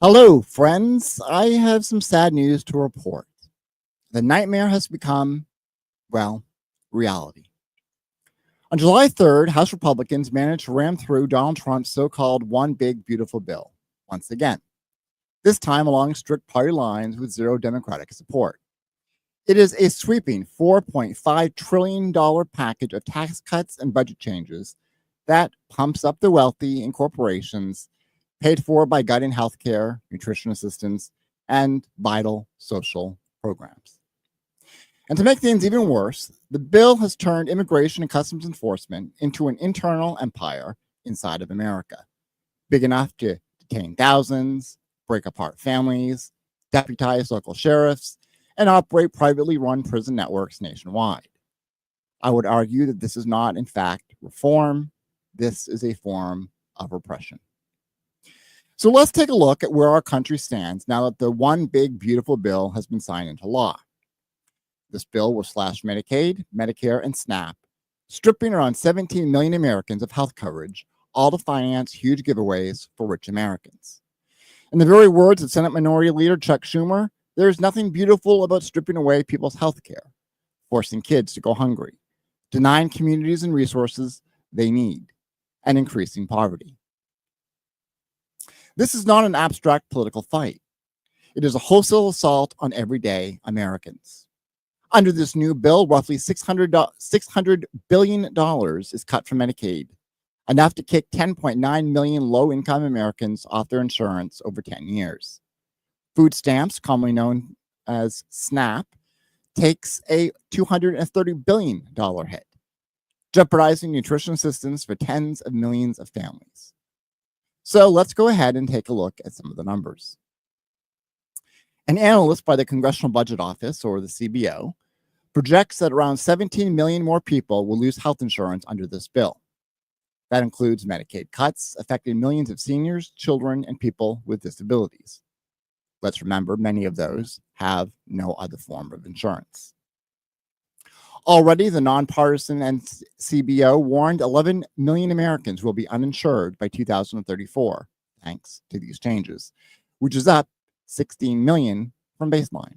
Hello, friends. I have some sad news to report. The nightmare has become, well, reality. On July 3rd, House Republicans managed to ram through Donald Trump's so called One Big Beautiful Bill once again, this time along strict party lines with zero Democratic support. It is a sweeping $4.5 trillion package of tax cuts and budget changes that pumps up the wealthy and corporations, paid for by gutting healthcare, nutrition assistance, and vital social programs. And to make things even worse, the bill has turned immigration and customs enforcement into an internal empire inside of America, big enough to detain thousands, break apart families, deputize local sheriffs, and operate privately run prison networks nationwide. I would argue that this is not, in fact, reform. This is a form of repression. So let's take a look at where our country stands now that the One Big Beautiful Bill has been signed into law. This bill will slash Medicaid, Medicare, and SNAP, stripping around 17 million Americans of health coverage, all to finance huge giveaways for rich Americans. In the very words of Senate Minority Leader Chuck Schumer, there is nothing beautiful about stripping away people's health care, forcing kids to go hungry, denying communities and resources they need, and increasing poverty. This is not an abstract political fight. It is a wholesale assault on everyday Americans. Under this new bill, roughly $600 billion is cut from Medicaid, enough to kick 10.9 million low-income Americans off their insurance over 10 years. Food stamps, commonly known as SNAP, takes a $230 billion hit, jeopardizing nutrition assistance for tens of millions of families. So let's go ahead and take a look at some of the numbers. An analyst by the Congressional Budget Office, or the CBO, projects that around 17 million more people will lose health insurance under this bill. That includes Medicaid cuts affecting millions of seniors, children, and people with disabilities. Let's remember, many of those have no other form of insurance. Already, the nonpartisan CBO warned 11 million Americans will be uninsured by 2034, thanks to these changes, which is up 16 million from baseline.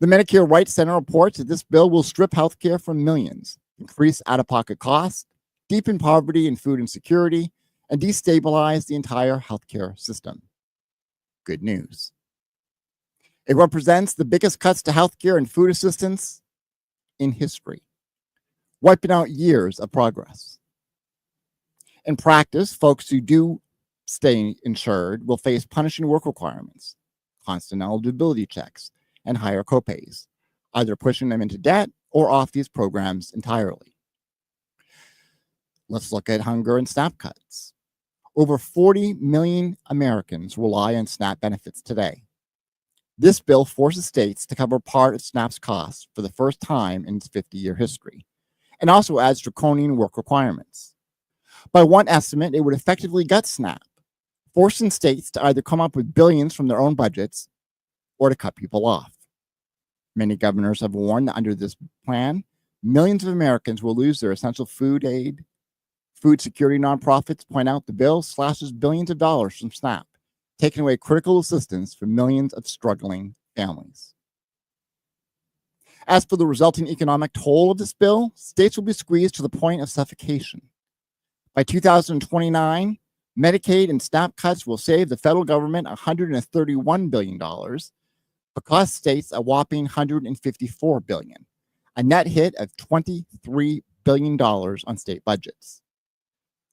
The Medicare Rights Center reports that this bill will strip healthcare from millions, increase out-of-pocket costs, deepen poverty and food insecurity, and destabilize the entire healthcare system. Good news. It represents the biggest cuts to healthcare and food assistance in history, wiping out years of progress. In practice, folks who do stay insured will face punishing work requirements, constant eligibility checks, and higher copays, either pushing them into debt or off these programs entirely. Let's look at hunger and SNAP cuts. Over 40 million Americans rely on SNAP benefits today. This bill forces states to cover part of SNAP's costs for the first time in its 50-year history, and also adds draconian work requirements. By one estimate, it would effectively gut SNAP, forcing states to either come up with billions from their own budgets or to cut people off. Many governors have warned that under this plan, millions of Americans will lose their essential food aid. Food security nonprofits point out the bill slashes billions of dollars from SNAP, taking away critical assistance for millions of struggling families. As for the resulting economic toll of this bill, states will be squeezed to the point of suffocation. By 2029, Medicaid and SNAP cuts will save the federal government $131 billion, but cost states a whopping $154 billion, a net hit of $23 billion on state budgets.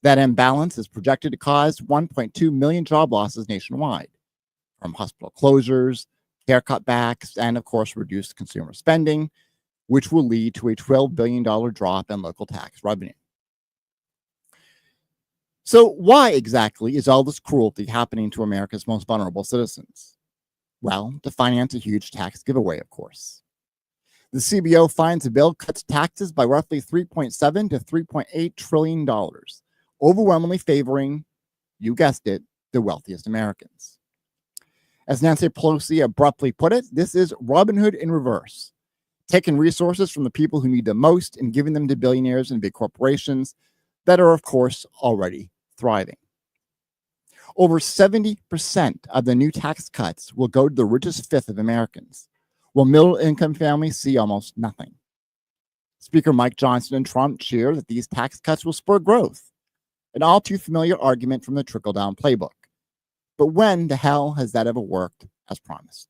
That imbalance is projected to cause 1.2 million job losses nationwide, from hospital closures, care cutbacks, and of course, reduced consumer spending, which will lead to a $12 billion drop in local tax revenue. So why exactly is all this cruelty happening to America's most vulnerable citizens? Well, to finance a huge tax giveaway, of course. The CBO finds the bill cuts taxes by roughly $3.7 to $3.8 trillion, overwhelmingly favoring, you guessed it, the wealthiest Americans. As Nancy Pelosi abruptly put it, this is Robin Hood in reverse, taking resources from the people who need them most and giving them to billionaires and big corporations that are, of course, already thriving. Over 70% of the new tax cuts will go to the richest fifth of Americans, while middle-income families see almost nothing. Speaker Mike Johnson and Trump cheer that these tax cuts will spur growth, an all-too-familiar argument from the trickle-down playbook. But when the hell has that ever worked as promised?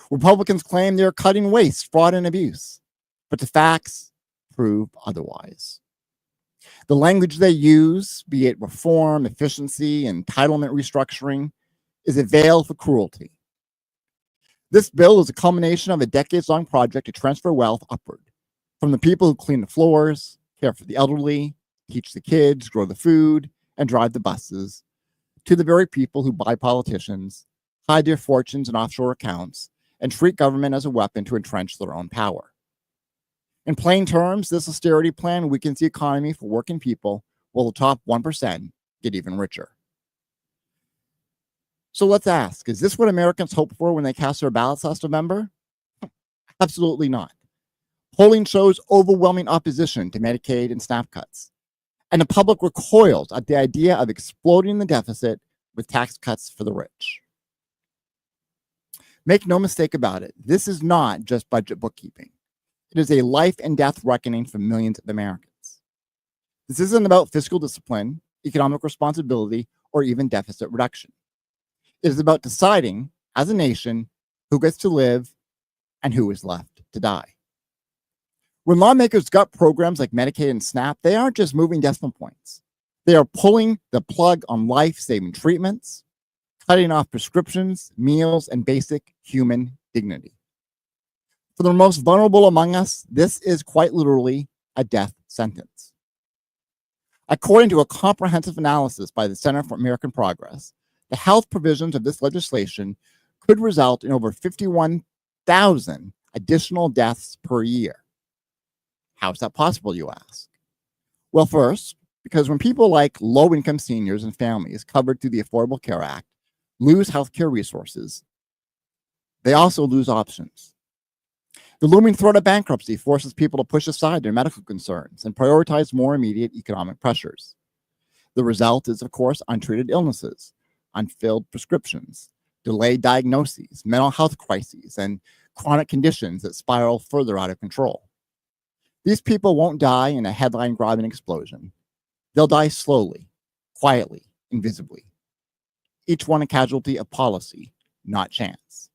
Republicans claim they're cutting waste, fraud, and abuse, but the facts prove otherwise. The language they use, be it reform, efficiency, entitlement restructuring, is a veil for cruelty. This bill is a culmination of a decades-long project to transfer wealth upward, from the people who clean the floors, care for the elderly, teach the kids, grow the food, and drive the buses, to the very people who buy politicians, hide their fortunes in offshore accounts, and treat government as a weapon to entrench their own power. In plain terms, this austerity plan weakens the economy for working people, while the top 1% get even richer. So let's ask, is this what Americans hope for when they cast their ballots last November? Absolutely not. Polling shows overwhelming opposition to Medicaid and SNAP cuts, and the public recoils at the idea of exploding the deficit with tax cuts for the rich. Make no mistake about it, this is not just budget bookkeeping. It is a life and death reckoning for millions of Americans. This isn't about fiscal discipline, economic responsibility, or even deficit reduction. It is about deciding, as a nation, who gets to live and who is left to die. When lawmakers gut programs like Medicaid and SNAP, they aren't just moving decimal points. They are pulling the plug on life-saving treatments, cutting off prescriptions, meals, and basic human dignity. For the most vulnerable among us, this is quite literally a death sentence. According to a comprehensive analysis by the Center for American Progress, the health provisions of this legislation could result in over 51,000 additional deaths per year. How is that possible, you ask? Well, first, because when people like low-income seniors and families covered through the Affordable Care Act lose healthcare resources, they also lose options. The looming threat of bankruptcy forces people to push aside their medical concerns and prioritize more immediate economic pressures. The result is, of course, untreated illnesses, unfilled prescriptions, delayed diagnoses, mental health crises, and chronic conditions that spiral further out of control. These people won't die in a headline-grabbing explosion. They'll die slowly, quietly, invisibly. Each one a casualty of policy, not chance.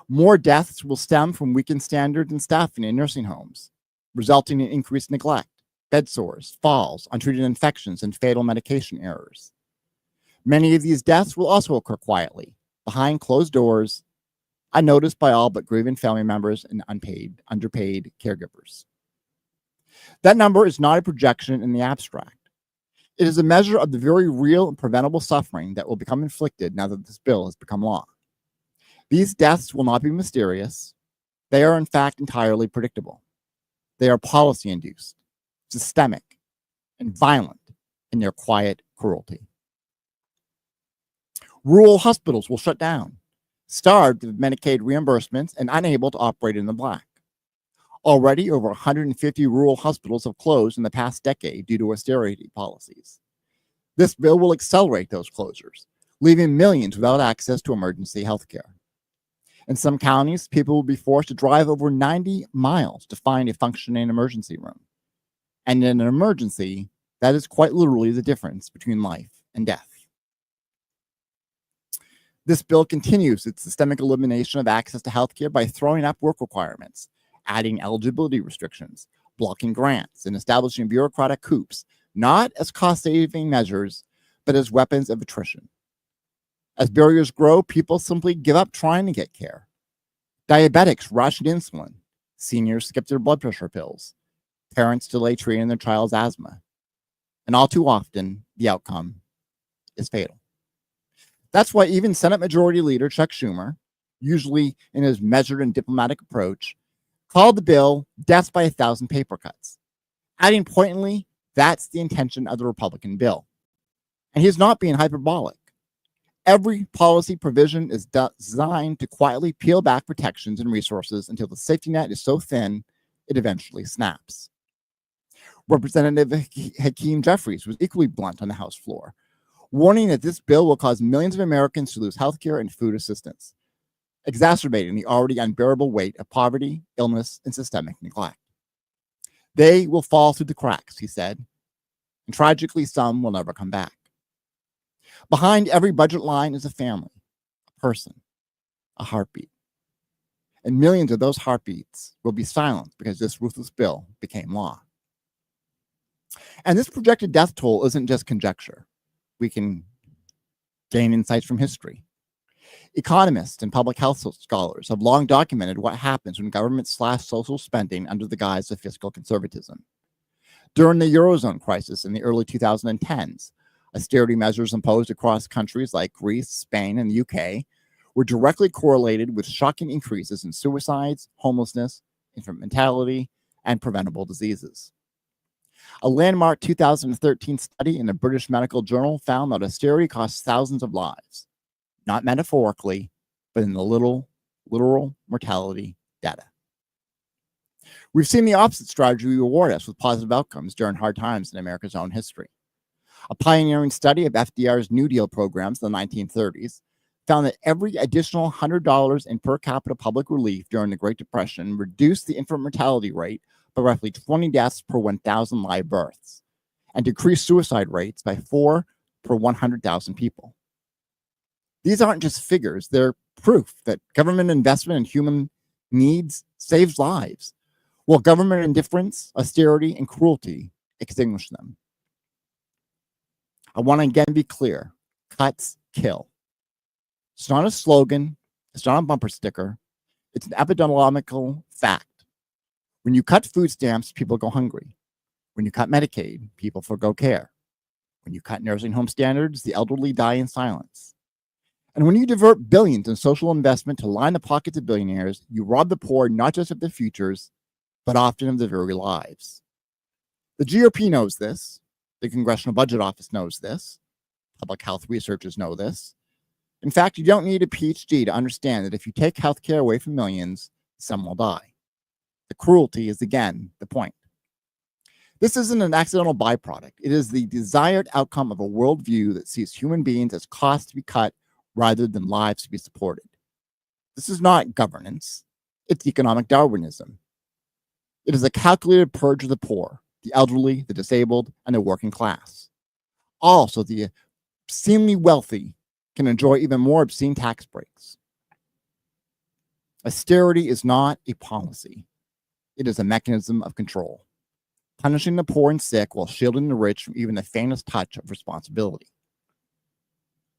More deaths will stem from weakened standards and staffing in nursing homes, resulting in increased neglect, bed sores, falls, untreated infections, and fatal medication errors. Many of these deaths will also occur quietly, behind closed doors, unnoticed by all but grieving family members and underpaid caregivers. That number is not a projection in the abstract. It is a measure of the very real and preventable suffering that will become inflicted now that this bill has become law. These deaths will not be mysterious. They are, in fact, entirely predictable. They are policy-induced, systemic, and violent in their quiet cruelty. Rural hospitals will shut down, starved of Medicaid reimbursements and unable to operate in the black. Already, over 150 rural hospitals have closed in the past decade due to austerity policies. This bill will accelerate those closures, leaving millions without access to emergency health care. In some counties, people will be forced to drive over 90 miles to find a functioning emergency room. And in an emergency, that is quite literally the difference between life and death. This bill continues its systemic elimination of access to healthcare by throwing up work requirements, adding eligibility restrictions, blocking grants, and establishing bureaucratic coups, not as cost-saving measures, but as weapons of attrition. As barriers grow, people simply give up trying to get care. Diabetics ration insulin. Seniors skip their blood pressure pills. Parents delay treating their child's asthma. And all too often, the outcome is fatal. That's why even Senate Majority Leader Chuck Schumer, usually in his measured and diplomatic approach, called the bill death by 1,000 paper cuts, adding pointedly, that's the intention of the Republican bill. And he's not being hyperbolic. Every policy provision is designed to quietly peel back protections and resources until the safety net is so thin, it eventually snaps. Representative Hakeem Jeffries was equally blunt on the House floor. warning that this bill will cause millions of Americans to lose health care and food assistance, exacerbating the already unbearable weight of poverty, illness, and systemic neglect. They will fall through the cracks, he said, and tragically, some will never come back. Behind every budget line is a family, a person, a heartbeat. And millions of those heartbeats will be silenced because this ruthless bill became law. And this projected death toll isn't just conjecture. We can gain insights from history. Economists and public health scholars have long documented what happens when governments slash social spending under the guise of fiscal conservatism. During the Eurozone crisis in the early 2010s, austerity measures imposed across countries like Greece, Spain, and the UK were directly correlated with shocking increases in suicides, homelessness, infant mortality, and preventable diseases. A landmark 2013 study in the British Medical Journal found that austerity costs thousands of lives, not metaphorically, but in the literal mortality data. We've seen the opposite strategy reward us with positive outcomes during hard times in America's own history. A pioneering study of FDR's New Deal programs in the 1930s found that every additional $100 in per capita public relief during the Great Depression reduced the infant mortality rate by roughly 20 deaths per 1,000 live births and decreased suicide rates by 4 per 100,000 people. These aren't just figures, they're proof that government investment in human needs saves lives, while government indifference, austerity, and cruelty extinguish them. I want to again be clear, cuts kill. It's not a slogan, it's not a bumper sticker, it's an epidemiological fact. When you cut food stamps, people go hungry. When you cut Medicaid, people forgo care. When you cut nursing home standards, the elderly die in silence. And when you divert billions in social investment to line the pockets of billionaires, you rob the poor not just of their futures, but often of their very lives. The GOP knows this. The Congressional Budget Office knows this. Public health researchers know this. In fact, you don't need a PhD to understand that if you take health care away from millions, some will die. The cruelty is, again, the point. This isn't an accidental byproduct. It is the desired outcome of a worldview that sees human beings as costs to be cut rather than lives to be supported. This is not governance. It's economic Darwinism. It is a calculated purge of the poor, the elderly, the disabled, and the working class. Also, the obscenely wealthy can enjoy even more obscene tax breaks. Austerity is not a policy. It is a mechanism of control, punishing the poor and sick while shielding the rich from even the faintest touch of responsibility.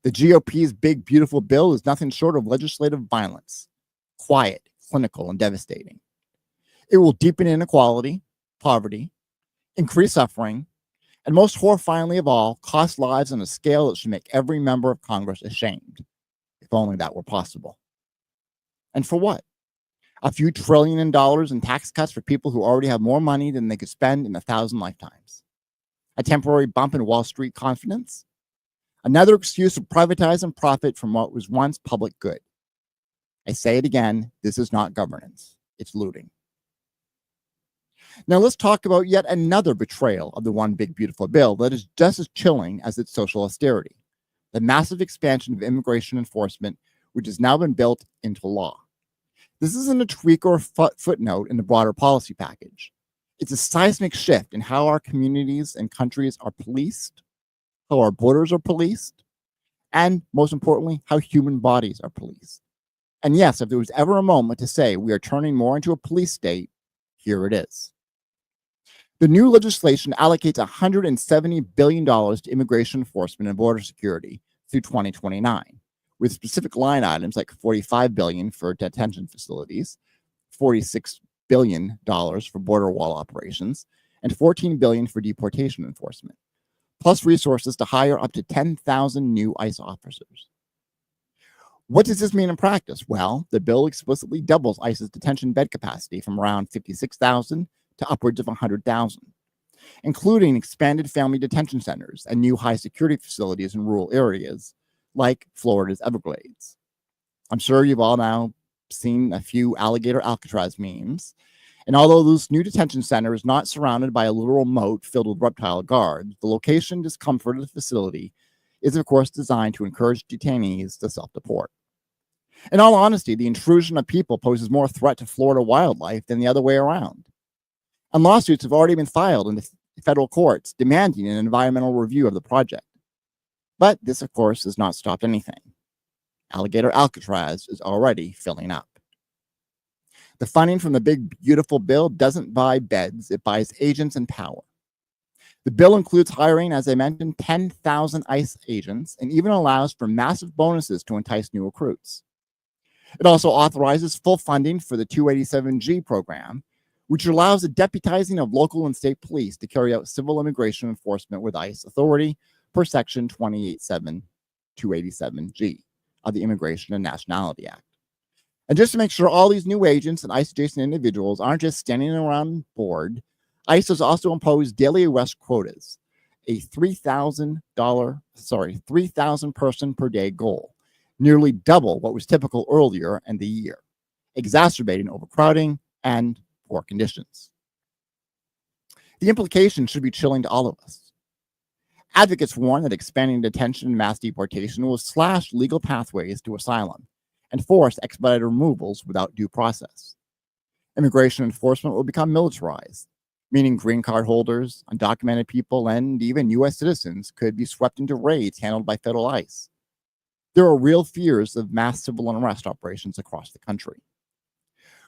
The GOP's big, beautiful bill is nothing short of legislative violence, quiet, clinical, and devastating. It will deepen inequality, poverty, increase suffering, and most horrifyingly of all, cost lives on a scale that should make every member of Congress ashamed, if only that were possible. And for what? A few trillion in dollars in tax cuts for people who already have more money than they could spend in 1,000 lifetimes. A temporary bump in Wall Street confidence. Another excuse to privatize and profit from what was once public good. I say it again, this is not governance, it's looting. Now let's talk about yet another betrayal of the one big beautiful bill that is just as chilling as its social austerity. The massive expansion of immigration enforcement, which has now been built into law. This isn't a tweak or a footnote in the broader policy package. It's a seismic shift in how our communities and countries are policed, how our borders are policed, and most importantly, how human bodies are policed. And yes, if there was ever a moment to say we are turning more into a police state, here it is. The new legislation allocates $170 billion to immigration enforcement and border security through 2029. With specific line items like $45 billion for detention facilities, $46 billion for border wall operations, and $14 billion for deportation enforcement, plus resources to hire up to 10,000 new ICE officers. What does this mean in practice? Well, the bill explicitly doubles ICE's detention bed capacity from around 56,000 to upwards of 100,000, including expanded family detention centers and new high security facilities in rural areas, like Florida's Everglades. I'm sure you've all now seen a few alligator Alcatraz memes. And although this new detention center is not surrounded by a literal moat filled with reptile guards, the location discomfort of the facility is, of course, designed to encourage detainees to self-deport. In all honesty, the intrusion of people poses more threat to Florida wildlife than the other way around. And lawsuits have already been filed in the federal courts demanding an environmental review of the project. But this, of course, has not stopped anything. Alligator Alcatraz is already filling up. The funding from the big, beautiful bill doesn't buy beds, it buys agents and power. The bill includes hiring, as I mentioned, 10,000 ICE agents and even allows for massive bonuses to entice new recruits. It also authorizes full funding for the 287G program, which allows the deputizing of local and state police to carry out civil immigration enforcement with ICE authority per Section 287G of the Immigration and Nationality Act. And just to make sure all these new agents and ICE-adjacent individuals aren't just standing around bored, ICE has also imposed daily arrest quotas, a $3,000 person per day goal, nearly double what was typical earlier in the year, exacerbating overcrowding and poor conditions. The implications should be chilling to all of us. Advocates warn that expanding detention and mass deportation will slash legal pathways to asylum and force expedited removals without due process. Immigration enforcement will become militarized, meaning green card holders, undocumented people, and even U.S. citizens could be swept into raids handled by federal ICE. There are real fears of mass civil unrest operations across the country.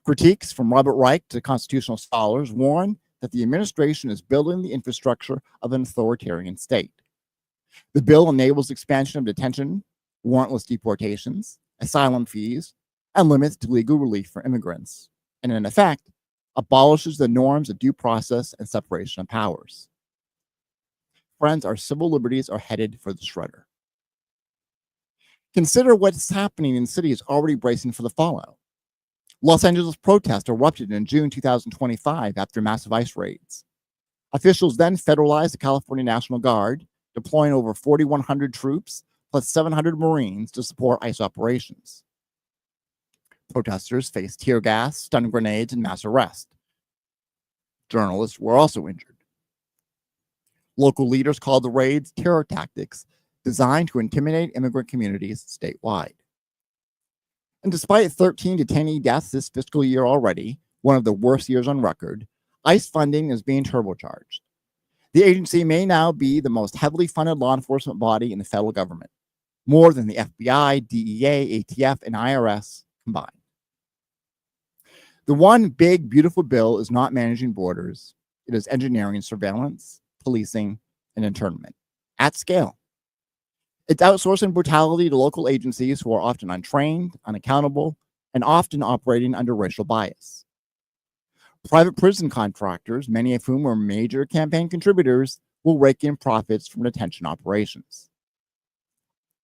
Critiques from Robert Reich to constitutional scholars warn that the administration is building the infrastructure of an authoritarian state. The bill enables expansion of detention, warrantless deportations, asylum fees, and limits to legal relief for immigrants, and in effect, abolishes the norms of due process and separation of powers. Friends, our civil liberties are headed for the shredder. Consider what's happening in cities already bracing for the fallout. Los Angeles protests erupted in June 2025 after massive ICE raids. Officials then federalized the California National Guard, deploying over 4,100 troops plus 700 Marines to support ICE operations. Protesters faced tear gas, stun grenades, and mass arrest. Journalists were also injured. Local leaders called the raids terror tactics designed to intimidate immigrant communities statewide. And despite 13 detainee deaths this fiscal year already, one of the worst years on record, ICE funding is being turbocharged. The agency may now be the most heavily funded law enforcement body in the federal government, more than the FBI, DEA, ATF, and IRS combined. The one big, beautiful bill is not managing borders. It is engineering surveillance, policing, and internment at scale. It's outsourcing brutality to local agencies who are often untrained, unaccountable, and often operating under racial bias. Private prison contractors, many of whom are major campaign contributors, will rake in profits from detention operations.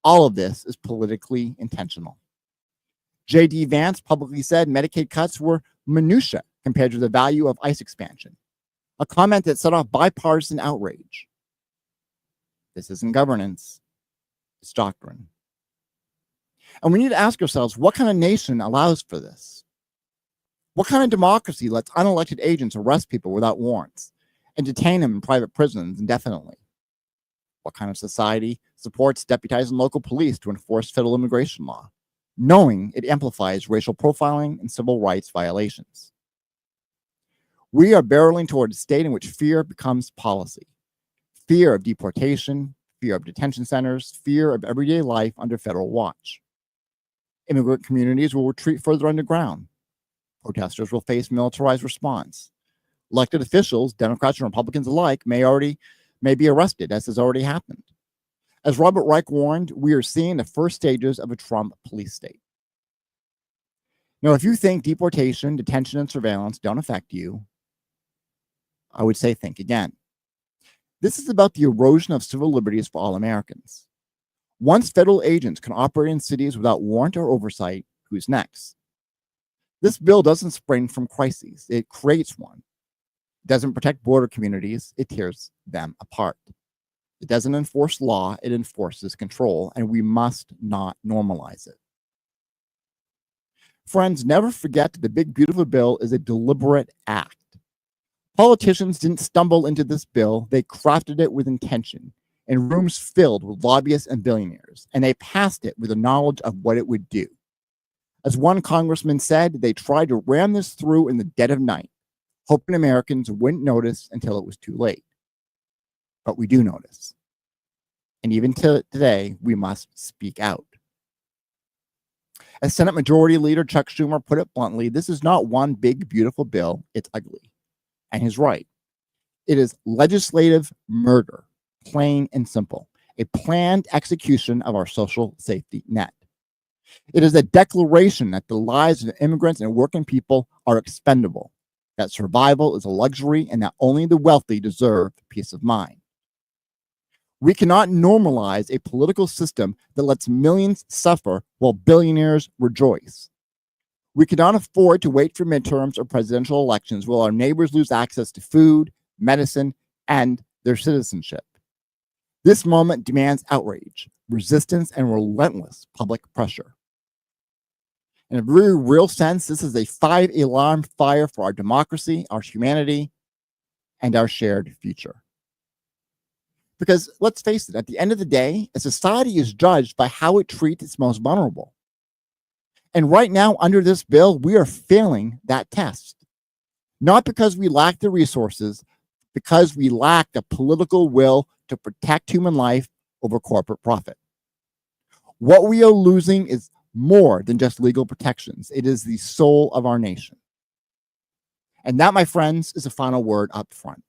All of this is politically intentional. J.D. Vance publicly said Medicaid cuts were minutia compared to the value of ICE expansion, a comment that set off bipartisan outrage. This isn't governance, it's doctrine. And we need to ask ourselves, what kind of nation allows for this? What kind of democracy lets unelected agents arrest people without warrants and detain them in private prisons indefinitely? What kind of society supports deputizing local police to enforce federal immigration law, knowing it amplifies racial profiling and civil rights violations? We are barreling toward a state in which fear becomes policy. Fear of deportation, fear of detention centers, fear of everyday life under federal watch. Immigrant communities will retreat further underground. Protesters will face militarized response. Elected officials, Democrats and Republicans alike, may be arrested, as has already happened. As Robert Reich warned, we are seeing the first stages of a Trump police state. Now, if you think deportation, detention, and surveillance don't affect you, I would say think again. This is about the erosion of civil liberties for all Americans. Once federal agents can operate in cities without warrant or oversight, who's next? This bill doesn't spring from crises, it creates one. It doesn't protect border communities, it tears them apart. It doesn't enforce law, it enforces control, and we must not normalize it. Friends, never forget that the big, beautiful bill is a deliberate act. Politicians didn't stumble into this bill, they crafted it with intention, in rooms filled with lobbyists and billionaires, and they passed it with the knowledge of what it would do. As one congressman said, they tried to ram this through in the dead of night, hoping Americans wouldn't notice until it was too late. But we do notice. And even today, we must speak out. As Senate Majority Leader Chuck Schumer put it bluntly, this is not one big, beautiful bill. It's ugly. And he's right. It is legislative murder, plain and simple, a planned execution of our social safety net. It is a declaration that the lives of immigrants and working people are expendable, that survival is a luxury, and that only the wealthy deserve peace of mind. We cannot normalize a political system that lets millions suffer while billionaires rejoice. We cannot afford to wait for midterms or presidential elections while our neighbors lose access to food, medicine, and their citizenship. This moment demands outrage, resistance, and relentless public pressure. In a very real sense, this is a 5-alarm fire for our democracy, our humanity, and our shared future. Because let's face it, at the end of the day, a society is judged by how it treats its most vulnerable. And right now, under this bill, we are failing that test. Not because we lack the resources, because we lack the political will to protect human life over corporate profit. What we are losing is more than just legal protections. It is the soul of our nation. And that, my friends, is a final word up front.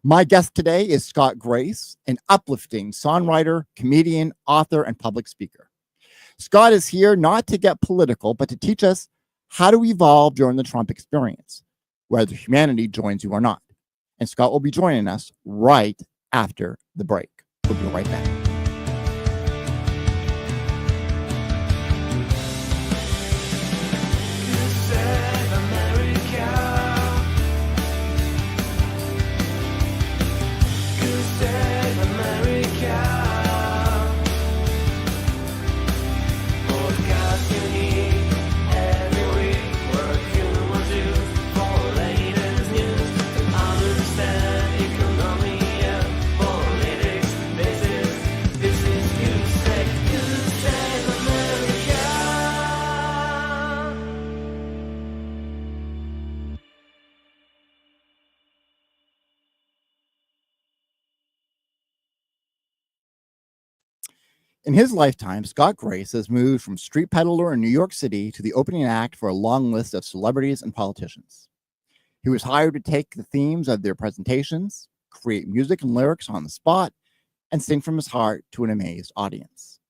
My guest today is Scott Grace, an uplifting songwriter, comedian, author, and public speaker. Scott is here not to get political, but to teach us how to evolve during the Trump experience, whether humanity joins you or not. And Scott will be joining us right after the break. We'll be right back. In his lifetime, Scott Grace has moved from street peddler in New York City to the opening act for a long list of celebrities and politicians. He was hired to take the themes of their presentations, create music and lyrics on the spot, and sing from his heart to an amazed audience.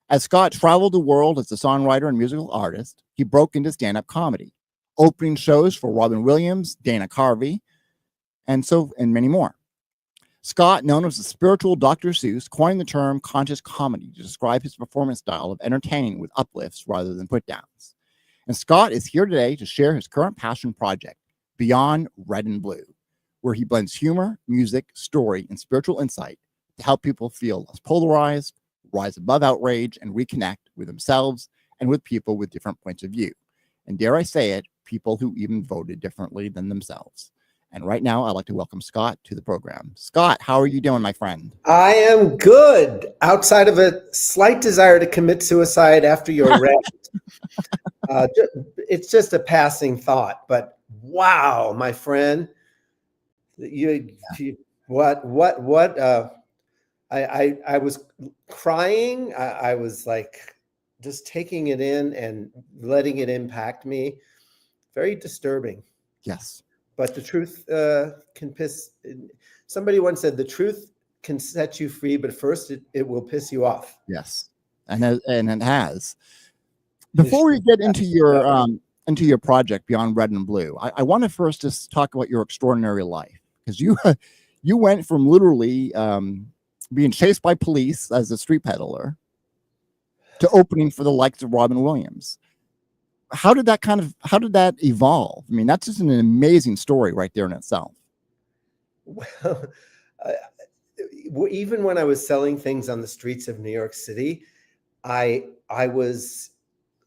As Scott traveled the world as a songwriter and musical artist, he broke into stand-up comedy, opening shows for Robin Williams, Dana Carvey, and many more. Scott, known as the spiritual Dr. Seuss, coined the term conscious comedy to describe his performance style of entertaining with uplifts rather than put-downs. And Scott is here today to share his current passion project, Beyond Red and Blue, where he blends humor, music, story, and spiritual insight to help people feel less polarized, rise above outrage, and reconnect with themselves and with people with different points of view. And dare I say it, people who even voted differently than themselves. And right now, I'd like to welcome Scott to the program. Scott, how are you doing, my friend? I am good, outside of a slight desire to commit suicide after your rant. It's just a passing thought, but wow, my friend, I was crying. I was like just taking it in and letting it impact me. Very disturbing. Yes. But the truth can piss. Somebody once said the truth can set you free, but first it will piss you off. Yes, and it has. Before we get into your project Beyond Red and Blue, I want to first just talk about your extraordinary life, because you went from literally being chased by police as a street peddler to opening for the likes of Robin Williams. How did that evolve? I mean, that's just an amazing story right there in itself. Well, even when I was selling things on the streets of New York City, I was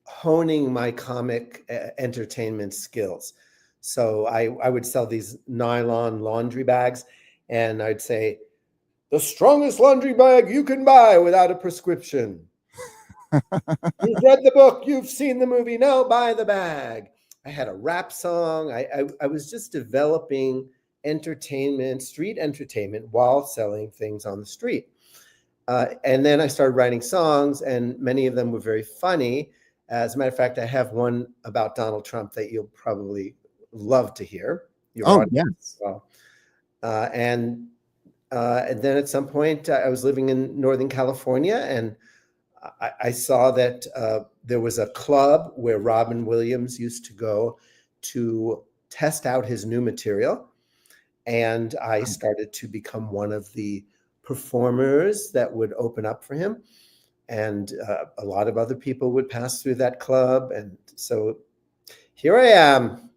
honing my comic entertainment skills. So I would sell these nylon laundry bags, and I'd say, the strongest laundry bag you can buy without a prescription. You've read the book, you've seen the movie, now buy the bag. I had a rap song. I was just developing entertainment, street entertainment, while selling things on the street. And then I started writing songs, and many of them were very funny. As a matter of fact, I have one about Donald Trump that you'll probably love to hear. Oh, yes. As well. And then at some point, I was living in Northern California, and I saw that there was a club where Robin Williams used to go to test out his new material. And I started to become one of the performers that would open up for him. And a lot of other people would pass through that club. And so here I am.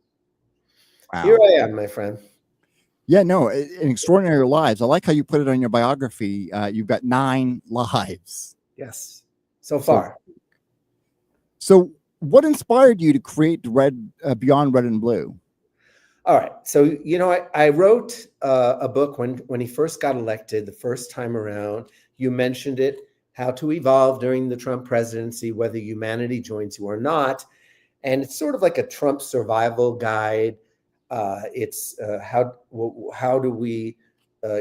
Wow. Here I am, my friend. Yeah, no, an extraordinary lives. I like how you put it on your biography. You've got 9 lives. Yes, so far. So what inspired you to create Beyond Red and Blue? All right. So, I wrote a book when he first got elected the first time around. You mentioned it, How to Evolve During the Trump Presidency, Whether Humanity Joins You or Not. And it's sort of like a Trump survival guide. It's how do we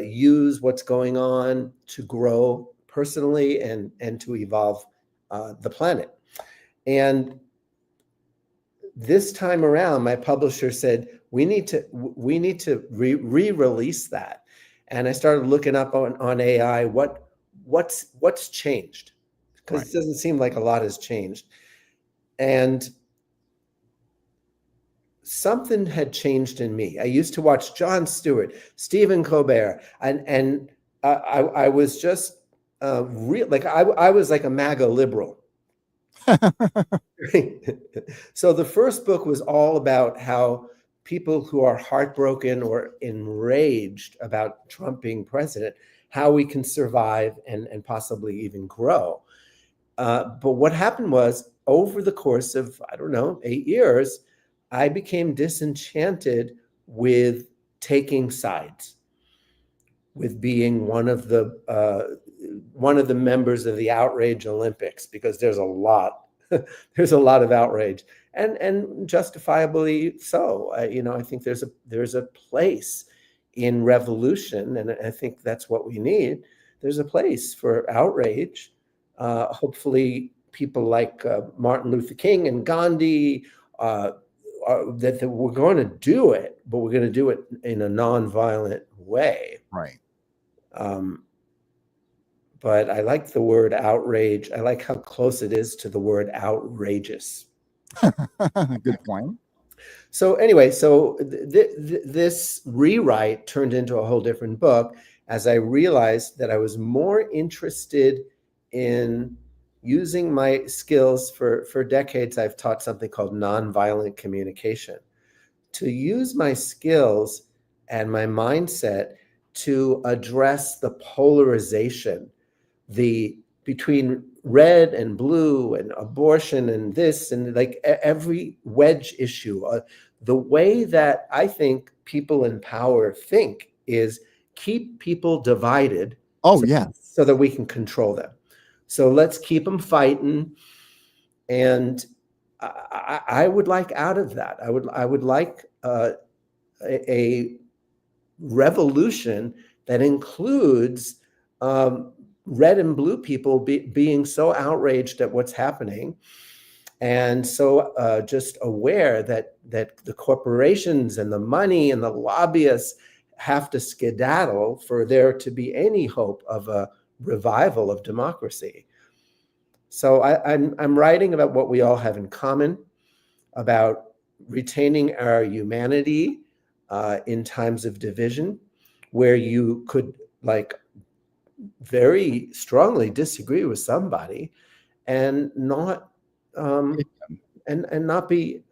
use what's going on to grow personally and to evolve the planet. And this time around, my publisher said, we need to re-release that. And I started looking up on AI, what's changed? Because It doesn't seem like a lot has changed. And something had changed in me. I used to watch Jon Stewart, Stephen Colbert, and I was just I was like a MAGA liberal. So the first book was all about how people who are heartbroken or enraged about Trump being president, how we can survive and possibly even grow. But what happened was, over the course of, 8 years, I became disenchanted with taking sides, with being one of the members of the outrage Olympics, because there's a lot of outrage, and justifiably so. I think there's a place in revolution, and I think that's what we need. There's a place for outrage. Hopefully, people like Martin Luther King and Gandhi, that we're going to do it, but we're going to do it in a nonviolent way. Right. But I like the word outrage. I like how close it is to the word outrageous. Good point. So anyway, this rewrite turned into a whole different book as I realized that I was more interested in using my skills. For decades, I've taught something called nonviolent communication, to use my skills and my mindset to address the polarization, between red and blue and abortion and this and like every wedge issue. The way that I think people in power think is keep people divided. So that we can control them. So let's keep them fighting. And I would like out of that. I would like a revolution that includes red and blue people being so outraged at what's happening, and so just aware that the corporations and the money and the lobbyists have to skedaddle for there to be any hope of a revival of democracy. So I'm writing about what we all have in common, about retaining our humanity in times of division, where you could very strongly disagree with somebody and not and not be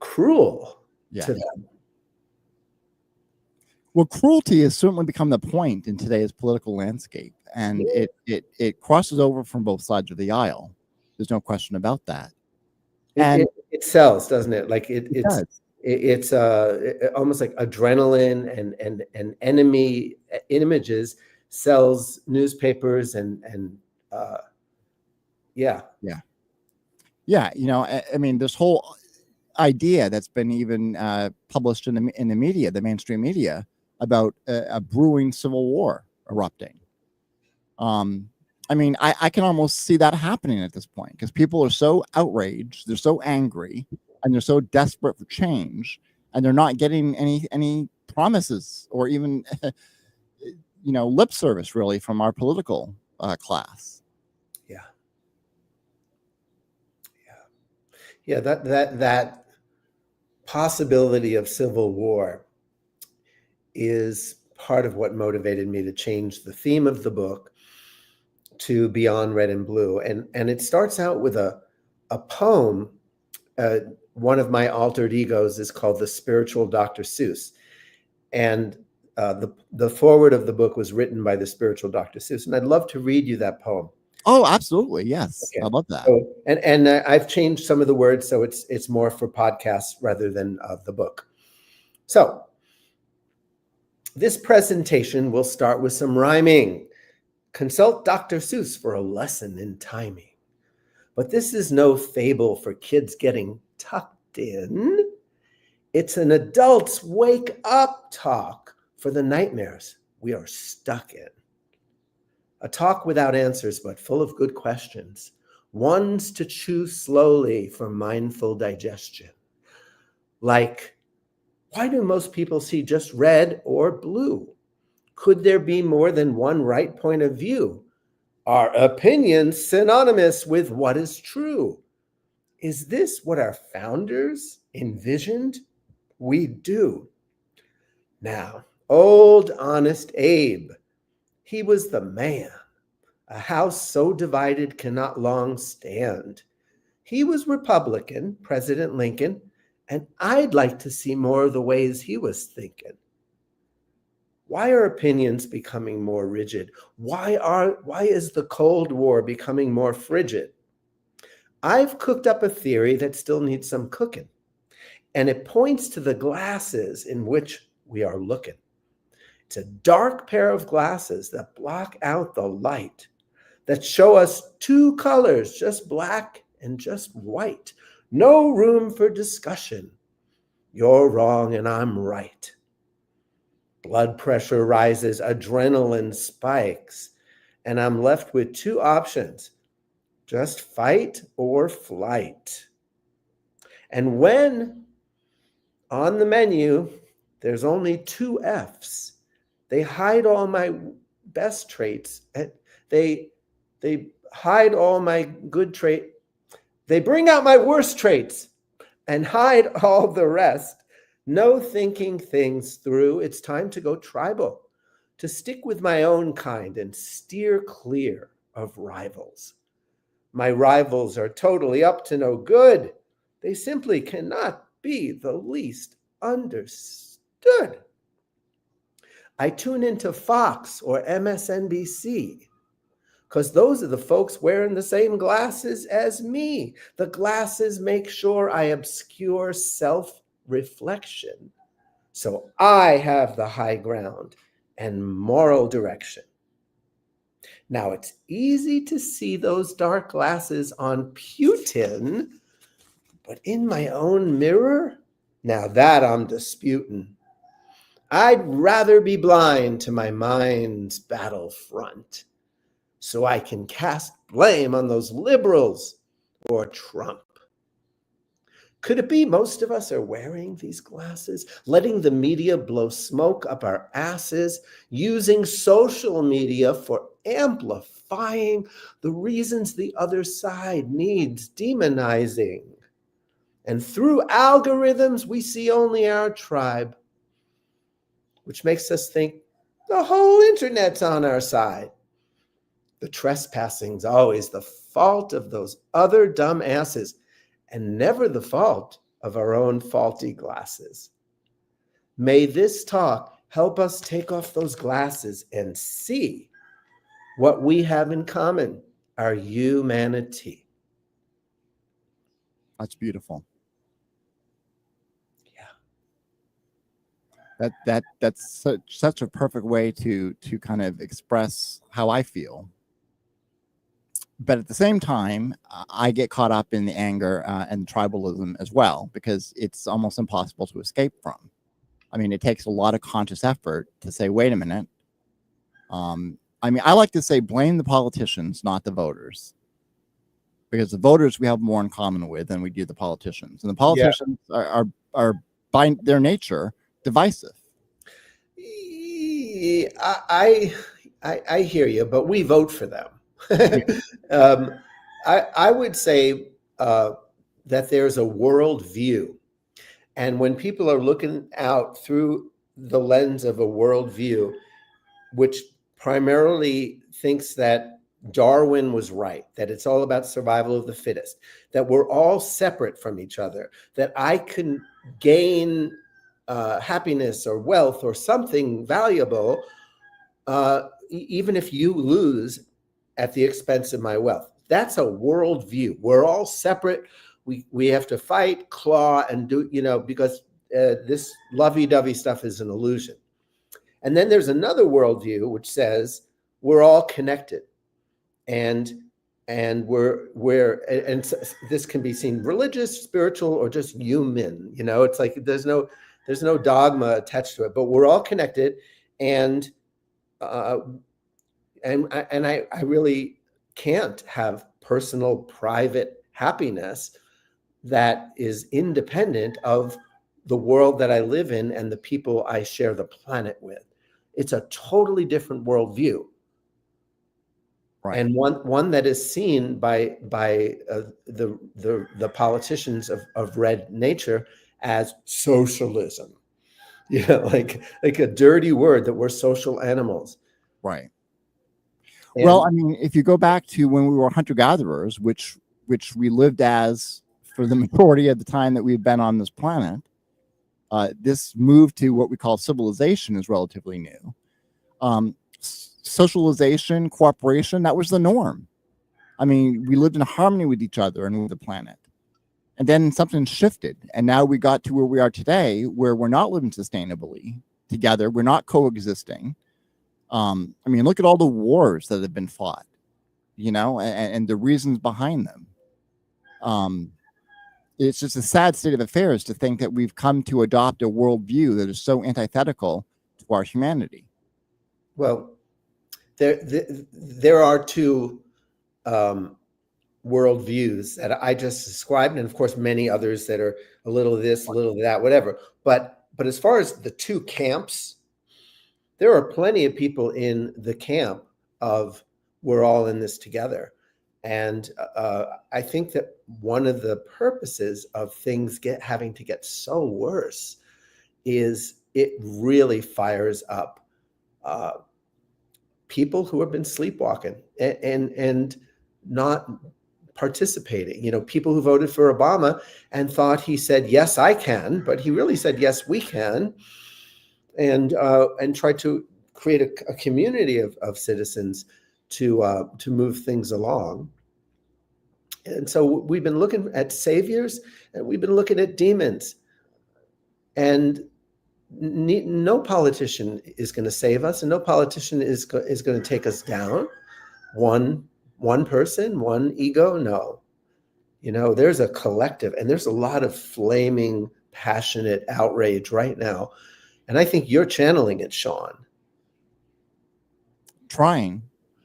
cruel to them. Well, cruelty has certainly become the point in today's political landscape, and it crosses over from both sides of the aisle. There's no question about that. And it sells, doesn't it? Like it It's almost like adrenaline and enemy images sells newspapers and yeah. Yeah, I mean, this whole idea that's been even published in the media, the mainstream media, about a brewing civil war erupting. I mean, I can almost see that happening at this point because people are so outraged, they're so angry, and they're so desperate for change, and they're not getting any promises or even lip service really from our political class. Yeah, that possibility of civil war is part of what motivated me to change the theme of the book to Beyond Red and Blue. And it starts out with a poem. One of my altered egos is called the spiritual Dr. Seuss. And the foreword of the book was written by the spiritual Dr. Seuss. And I'd love to read you that poem. Oh, absolutely. Yes. Okay. I love that. So, and I've changed some of the words, so it's more for podcasts rather than the book. So this presentation will start with some rhyming. Consult Dr. Seuss for a lesson in timing. But this is no fable for kids getting tucked in. It's an adult's wake up talk for the nightmares we are stuck in. A talk without answers, but full of good questions. Ones to chew slowly for mindful digestion. Like, why do most people see just red or blue? Could there be more than one right point of view? Are opinions synonymous with what is true? Is this what our founders envisioned we do? Now, old honest Abe, he was the man. A house so divided cannot long stand. He was Republican, President Lincoln, and I'd like to see more of the ways he was thinking. Why are opinions becoming more rigid? Why is the Cold War becoming more frigid? I've cooked up a theory that still needs some cooking, and it points to the glasses in which we are looking. It's a dark pair of glasses that block out the light, that show us two colors, just black and just white. No room for discussion. You're wrong and I'm right. Blood pressure rises, adrenaline spikes, and I'm left with two options, just fight or flight. And when on the menu, there's only two F's, they hide all my best traits. They hide all my good traits. They bring out my worst traits and hide all the rest. No thinking things through. It's time to go tribal, to stick with my own kind and steer clear of rivals. My rivals are totally up to no good. They simply cannot be the least understood. I tune into Fox or MSNBC because those are the folks wearing the same glasses as me. The glasses make sure I obscure self-reflection, so I have the high ground and moral direction. Now, it's easy to see those dark glasses on Putin, but in my own mirror, now that I'm disputing. I'd rather be blind to my mind's battlefront so I can cast blame on those liberals or Trump. Could it be most of us are wearing these glasses, letting the media blow smoke up our asses, using social media for amplifying the reasons the other side needs demonizing? And through algorithms, we see only our tribe, which makes us think the whole internet's on our side. The trespassing's always the fault of those other dumb asses and never the fault of our own faulty glasses. May this talk help us take off those glasses and see what we have in common, our humanity. That's beautiful. Yeah. That's such a perfect way to kind of express how I feel. But at the same time, I get caught up in the anger and tribalism as well, because it's almost impossible to escape from. I mean, it takes a lot of conscious effort to say, wait a minute. I mean, I like to say blame the politicians, not the voters, because the voters we have more in common with than we do the politicians, and the politicians are by their nature divisive. I hear you, but we vote for them. Yeah. I would say that there's a world view. And when people are looking out through the lens of a world view, which primarily thinks that Darwin was right, that it's all about survival of the fittest, that we're all separate from each other, that I can gain happiness or wealth or something valuable, even if you lose at the expense of my wealth. That's a world view. We're all separate. We have to fight, claw, and do, because this lovey-dovey stuff is an illusion. And then there's another worldview which says we're all connected, and this can be seen religious, spiritual, or just human. It's like there's no dogma attached to it, but we're all connected, and I really can't have personal, private happiness that is independent of the world that I live in and the people I share the planet with. It's a totally different worldview, right? And one that is seen by the politicians of red nature as socialism. Like a dirty word, that we're social animals, right? Well, I mean, if you go back to when we were hunter-gatherers, which we lived as for the majority of the time that we've been on this planet, this move to what we call civilization is relatively new. Socialization, cooperation, that was the norm. I mean, we lived in harmony with each other and with the planet. And then something shifted, and now we got to where we are today, where we're not living sustainably together. We're not coexisting. I mean, look at all the wars that have been fought, and the reasons behind them. It's just a sad state of affairs to think that we've come to adopt a worldview that is so antithetical to our humanity. Well, there are two worldviews that I just described, and of course many others that are a little of this, a little of that, whatever. But as far as the two camps, there are plenty of people in the camp of we're all in this together. And I think that one of the purposes of things having to get so worse is it really fires up people who have been sleepwalking and not participating. People who voted for Obama and thought he said, yes, I can, but he really said, yes, we can. And try to create a community of citizens to move things along. And so we've been looking at saviors, and we've been looking at demons. And no politician is going to save us, and no politician is going to take us down. One person, one ego, no. There's a collective, and there's a lot of flaming, passionate outrage right now. And I think you're channeling it, Sean.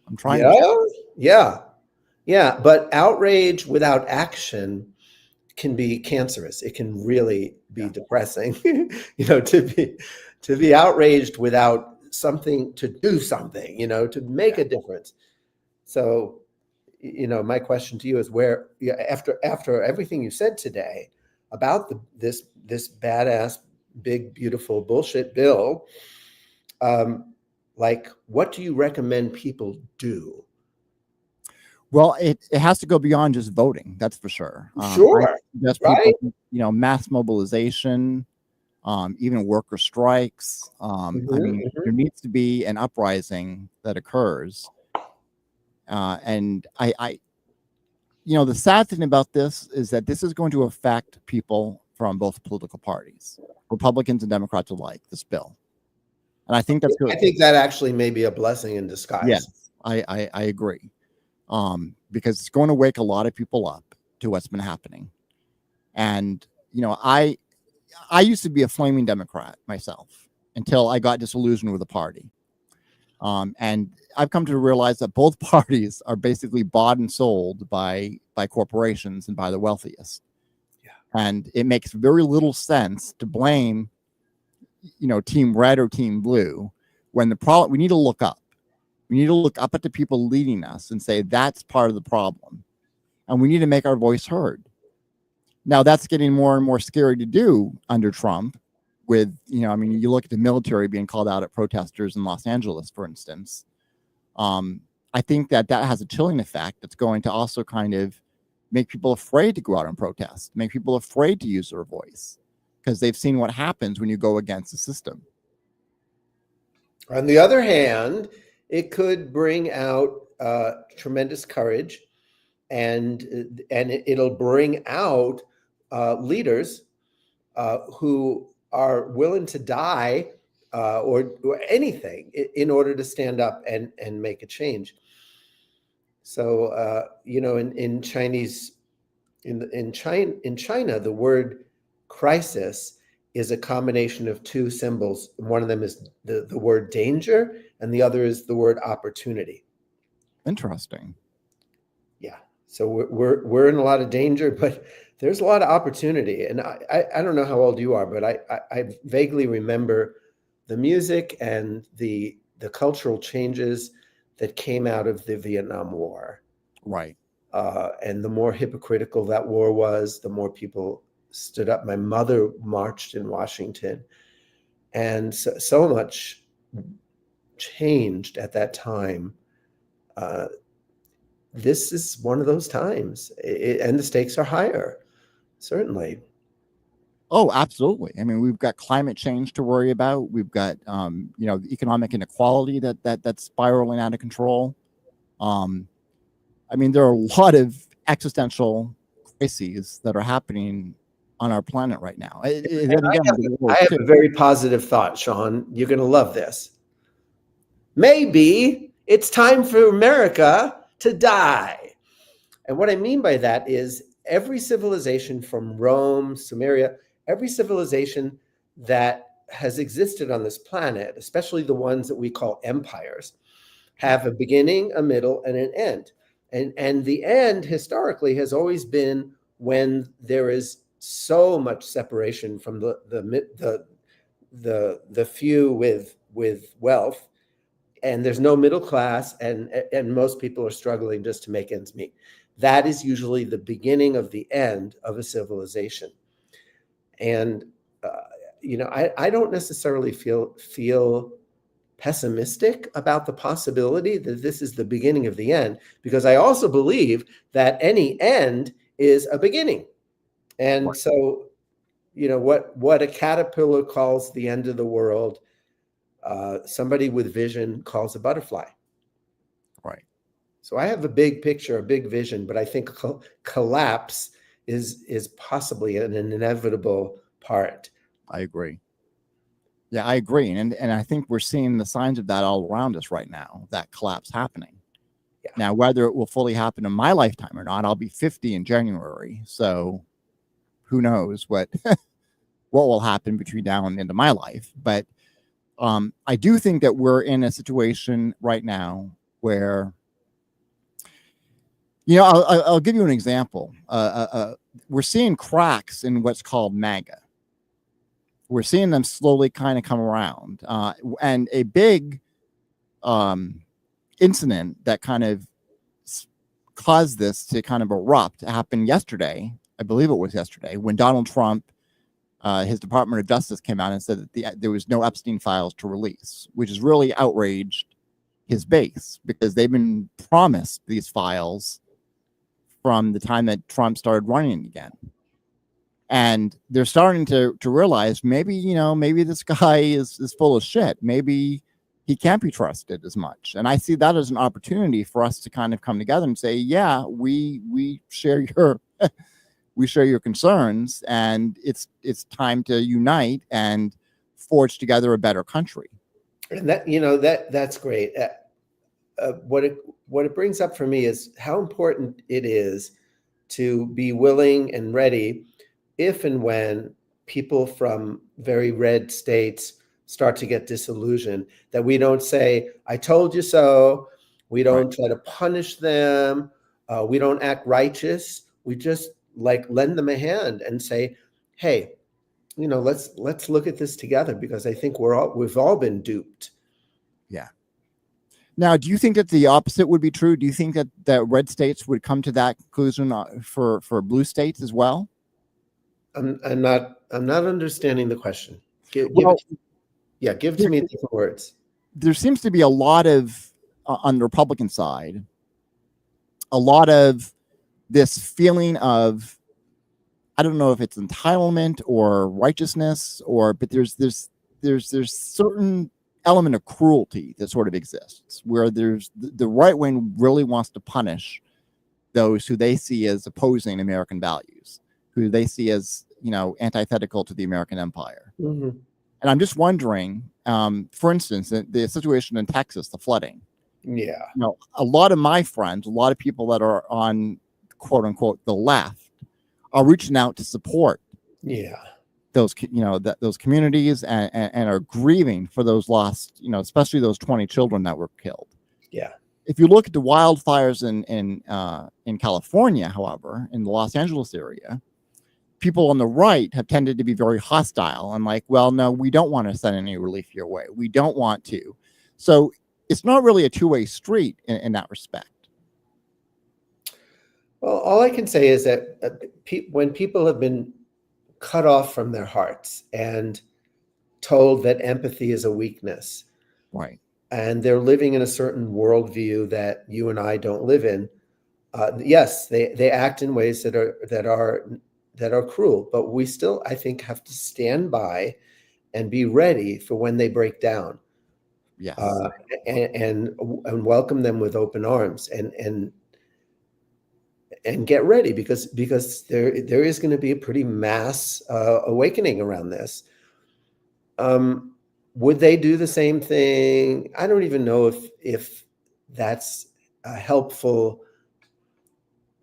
I'm trying. Yeah. But outrage without action can be cancerous. It can really be depressing. To be outraged without something to do something, to make a difference. So, my question to you is, where after everything you said today about this badass, big, beautiful bullshit bill, what do you recommend people do? Well, it has to go beyond just voting. That's for sure. Sure. Right? People, mass mobilization, even worker strikes. I mean, there needs to be an uprising that occurs. And I the sad thing about this is that this is going to affect people from both political parties. Republicans and Democrats alike, this bill. And I think that's good. I think that actually may be a blessing in disguise. Yes, I agree. Because it's going to wake a lot of people up to what's been happening. And, you know, I used to be a flaming Democrat myself until I got disillusioned with the party. And I've come to realize that both parties are basically bought and sold by corporations and by the wealthiest. Yeah. And it makes very little sense to blame, you know, Team Red or Team Blue when the problem, we need to look up. We need to look up at the people leading us and say that's part of the problem. And we need to make our voice heard. Now, that's getting more and more scary to do under Trump with, you know, I mean, you look at the military being called out at protesters in Los Angeles, for instance. I think that has a chilling effect that's going to also kind of make people afraid to go out and protest, make people afraid to use their voice because they've seen what happens when you go against the system. On the other hand, it could bring out tremendous courage, and it'll bring out leaders who are willing to die or anything in order to stand up and make a change. So you know, in China, the word crisis is a combination of two symbols. One of them is the word danger, and the other is the word opportunity. Interesting. Yeah. So we're in a lot of danger, but there's a lot of opportunity. And I don't know how old you are, but I vaguely remember the music and the cultural changes that came out of the Vietnam War. Right. And the more hypocritical that war was, the more people stood up. My mother marched in Washington, and so much changed at that time. This is one of those times, and the stakes are higher, certainly. Oh, absolutely. I mean, we've got climate change to worry about. We've got, you know, the economic inequality that's spiraling out of control. I mean, there are a lot of existential crises that are happening on our planet right now. I have a very positive thought, Sean. You're going to love this. Maybe it's time for America to die. And what I mean by that is every civilization from Rome, Sumeria, every civilization that has existed on this planet, especially the ones that we call empires, have a beginning, a middle, and an end. And the end historically has always been when there is so much separation from the few with wealth, and there's no middle class, and most people are struggling just to make ends meet. That is usually the beginning of the end of a civilization. And you know, I don't necessarily feel pessimistic about the possibility that this is the beginning of the end, because I also believe that any end is a beginning. And right. So, you know, what a caterpillar calls the end of the world, somebody with vision calls a butterfly. Right. So I have a big picture, a big vision, but I think collapse is possibly an inevitable part. I agree. Yeah, I agree. And I think we're seeing the signs of that all around us right now, that collapse happening. Yeah. Now, whether it will fully happen in my lifetime or not, I'll be 50 in January. So who knows what will happen between now and the end of my life. But I do think that we're in a situation right now where, you know, I'll give you an example. We're seeing cracks in what's called MAGA. We're seeing them slowly kind of come around. And a big incident that kind of caused this to kind of erupt happened yesterday. I believe it was yesterday when Donald Trump, his Department of Justice came out and said that there was no Epstein files to release, which has really outraged his base because they've been promised these files from the time that Trump started running again. And they're starting to realize maybe, you know, maybe this guy is full of shit. Maybe he can't be trusted as much. And I see that as an opportunity for us to kind of come together and say, yeah, we share we share your concerns, and it's time to unite and forge together a better country. And that, that's great. What it brings up for me is how important it is to be willing and ready if and when people from very red states start to get disillusioned, that we don't say, I told you so. We don't try to punish them. We don't act righteous. We just like lend them a hand and say, hey, let's look at this together, because I think we've all been duped. Yeah. Now, do you think that the opposite would be true? Do you think that red states would come to that conclusion for blue states as well? I'm not understanding the question. Give it to me in different words. There seems to be a lot of on the Republican side, a lot of this feeling of, I don't know if it's entitlement or righteousness, but there's certain element of cruelty that sort of exists, where there's the right wing really wants to punish those who they see as opposing American values, who they see as, antithetical to the American empire. Mm-hmm. And I'm just wondering, for instance, the situation in Texas, the flooding. Yeah. A lot of my friends, a lot of people that are on quote unquote the left are reaching out to support those those communities and are grieving for those lost, especially those 20 children that were killed. Yeah. If you look at the wildfires in California, however, in the Los Angeles area, people on the right have tended to be very hostile and like, well, no, we don't want to send any relief your way. We don't want to. So it's not really a two-way street in that respect. Well, all I can say is that when people have been cut off from their hearts and told that empathy is a weakness, right, and they're living in a certain worldview that you and I don't live in, yes, they act in ways that are cruel. But we still, I think, have to stand by and be ready for when they break down. Yes, and welcome them with open arms and get ready, because there is going to be a pretty mass awakening around this. Would they do the same thing? I don't even know if that's a helpful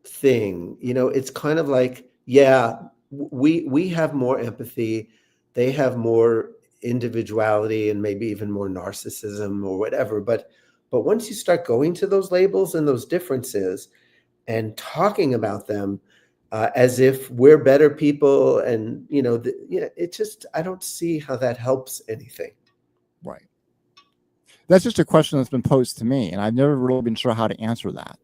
thing. It's kind of like, yeah, we have more empathy. They have more individuality and maybe even more narcissism or whatever. But once you start going to those labels and those differences and talking about them as if we're better people, and it just, I don't see how that helps anything. Right. That's just a question that's been posed to me, and I've never really been sure how to answer that.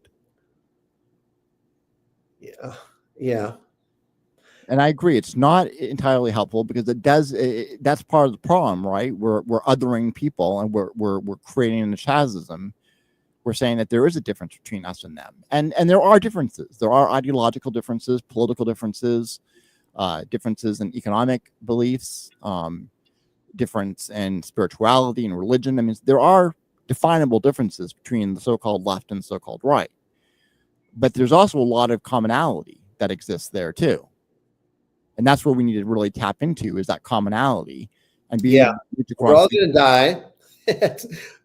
Yeah. And I agree, it's not entirely helpful, because that's part of the problem, right? We're othering people, and we're creating a chasm. We're saying that there is a difference between us and them, and there are differences. There are ideological differences, political differences, differences in economic beliefs, difference in spirituality and religion. I mean, there are definable differences between the so-called left and so-called right, but there's also a lot of commonality that exists there too. And that's where we need to really tap into, is that commonality, and be. Yeah, we're all going to die.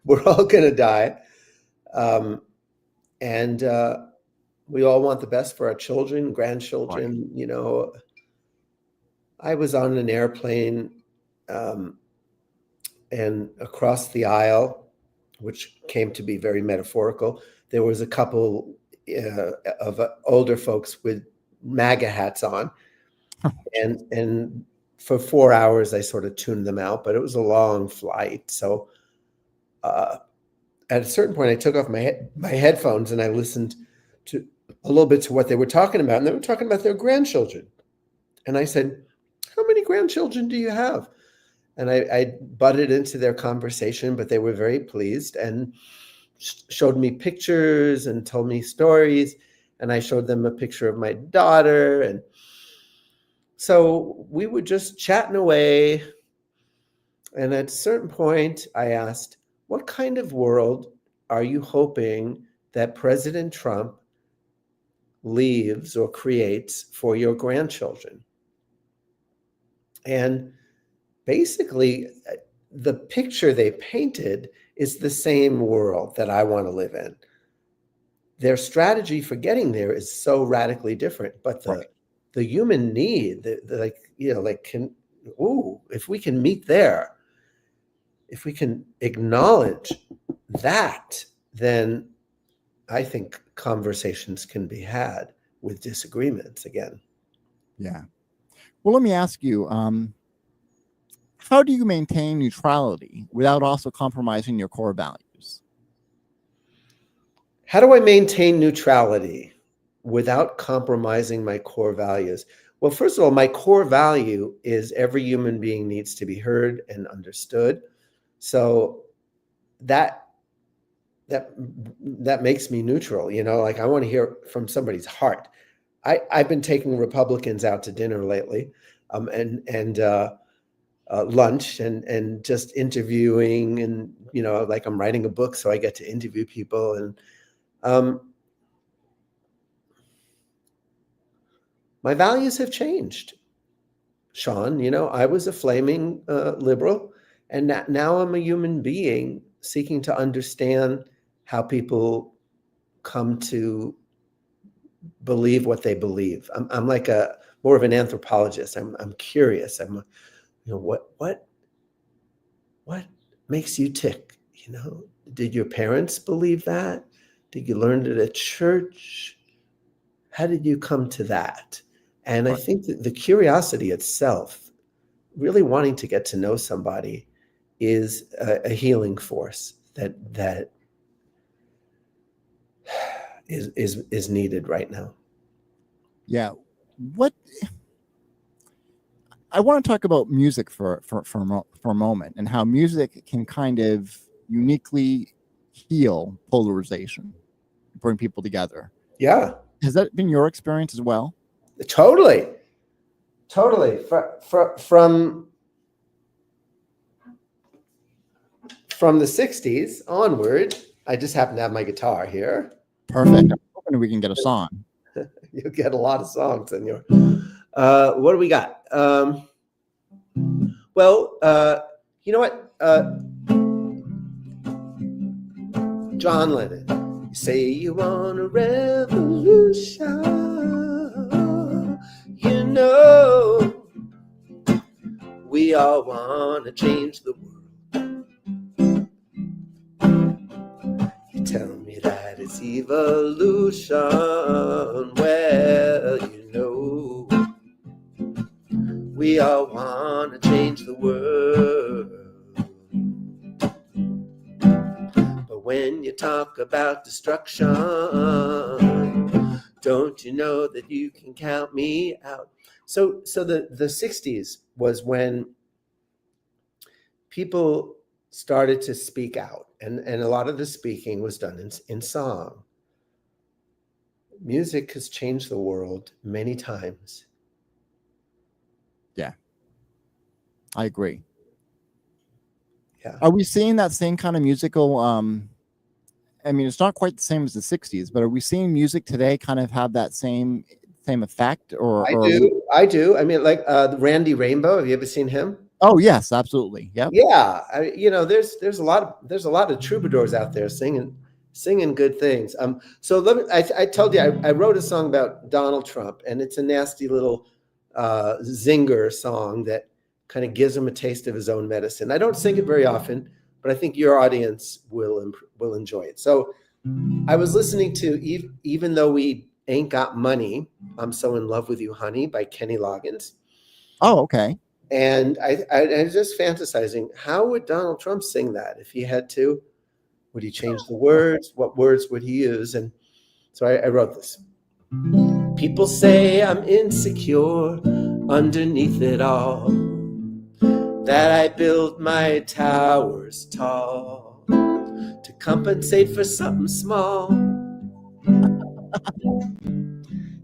We're all going to die. And we all want the best for our children, grandchildren. Right. I was on an airplane and across the aisle, which came to be very metaphorical, there was a couple of older folks with MAGA hats on. And for 4 hours, I sort of tuned them out, but it was a long flight. So at a certain point, I took off my headphones and I listened to a little bit to what they were talking about. And they were talking about their grandchildren. And I said, how many grandchildren do you have? And I butted into their conversation, but they were very pleased and showed me pictures and told me stories. And I showed them a picture of my daughter. And so we were just chatting away. And at a certain point, I asked, what kind of world are you hoping that President Trump leaves or creates for your grandchildren. And basically, the picture they painted is the same world that I want to live in. Their strategy for getting there is so radically different, but the human need, if we can meet there, if we can acknowledge that, then I think conversations can be had with disagreements again. Yeah. Well, let me ask you, how do you maintain neutrality without also compromising your core values? How do I maintain neutrality without compromising my core values? Well, first of all, my core value is every human being needs to be heard and understood. So that makes me neutral. Like I want to hear from somebody's heart. I've been taking Republicans out to dinner lately, and lunch, and just interviewing, and like I'm writing a book, so I get to interview people, and my values have changed, Sean. I was a flaming liberal, and now I'm a human being seeking to understand how people come to believe what they believe. I'm like more of an anthropologist. I'm curious. What makes you tick? Did your parents believe that? Did you learn it at church? How did you come to that? And I think that the curiosity itself, really wanting to get to know somebody, is a healing force that is needed right now. Yeah. I want to talk about music for a moment, and how music can kind of uniquely heal polarization, bring people together. Yeah. Has that been your experience as well? Totally. From the 60s onward, I just happen to have my guitar here. Perfect. I'm hoping we can get a song. You'll get a lot of songs in your. What do we got? Well, you know what? John Lennon. You say you want a revolution. We all want to change the world. You tell me that it's evolution. Well, we all want to change the world. But when you talk about destruction, don't you know that you can count me out? So the 60s was when people started to speak out, and a lot of the speaking was done in song. Music has changed the world many times. Yeah, I agree. Yeah. Are we seeing that same kind of musical? I mean, it's not quite the same as the 60s, but are we seeing music today kind of have that same effect? I do. I mean, like Randy Rainbow. Have you ever seen him? Oh yes, absolutely. Yep. Yeah. There's a lot of troubadours out there singing good things. So I told you I wrote a song about Donald Trump, and it's a nasty little zinger song that kind of gives him a taste of his own medicine. I don't sing it very often, but I think your audience will enjoy it. So I was listening to Even Though We Ain't Got Money, I'm So in Love with You, Honey, by Kenny Loggins. Oh, okay. And I was just fantasizing, how would Donald Trump sing that if he had to? Would he change the words? What words would he use? And so I wrote this. People say I'm insecure underneath it all, that I build my towers tall to compensate for something small.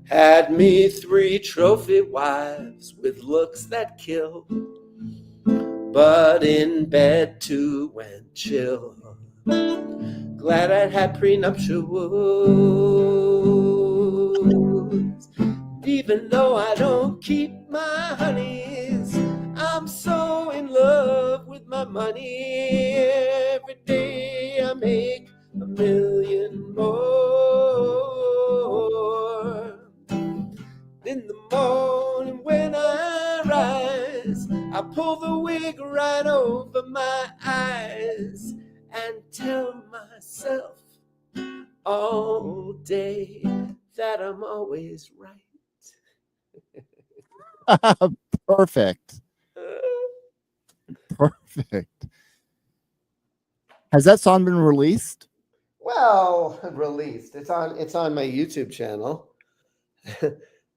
Had me 3 trophy wives with looks that kill, but in bed 2 went chill. Glad I'd had prenuptials. blues. Even though I don't keep my honeys, I'm so in love with my money. Every day I make a million more. In the morning when I rise, I pull the wig right over my eyes and tell myself all day that I'm always right. Perfect. Perfect. Has that song been released? Well, released. It's on my YouTube channel.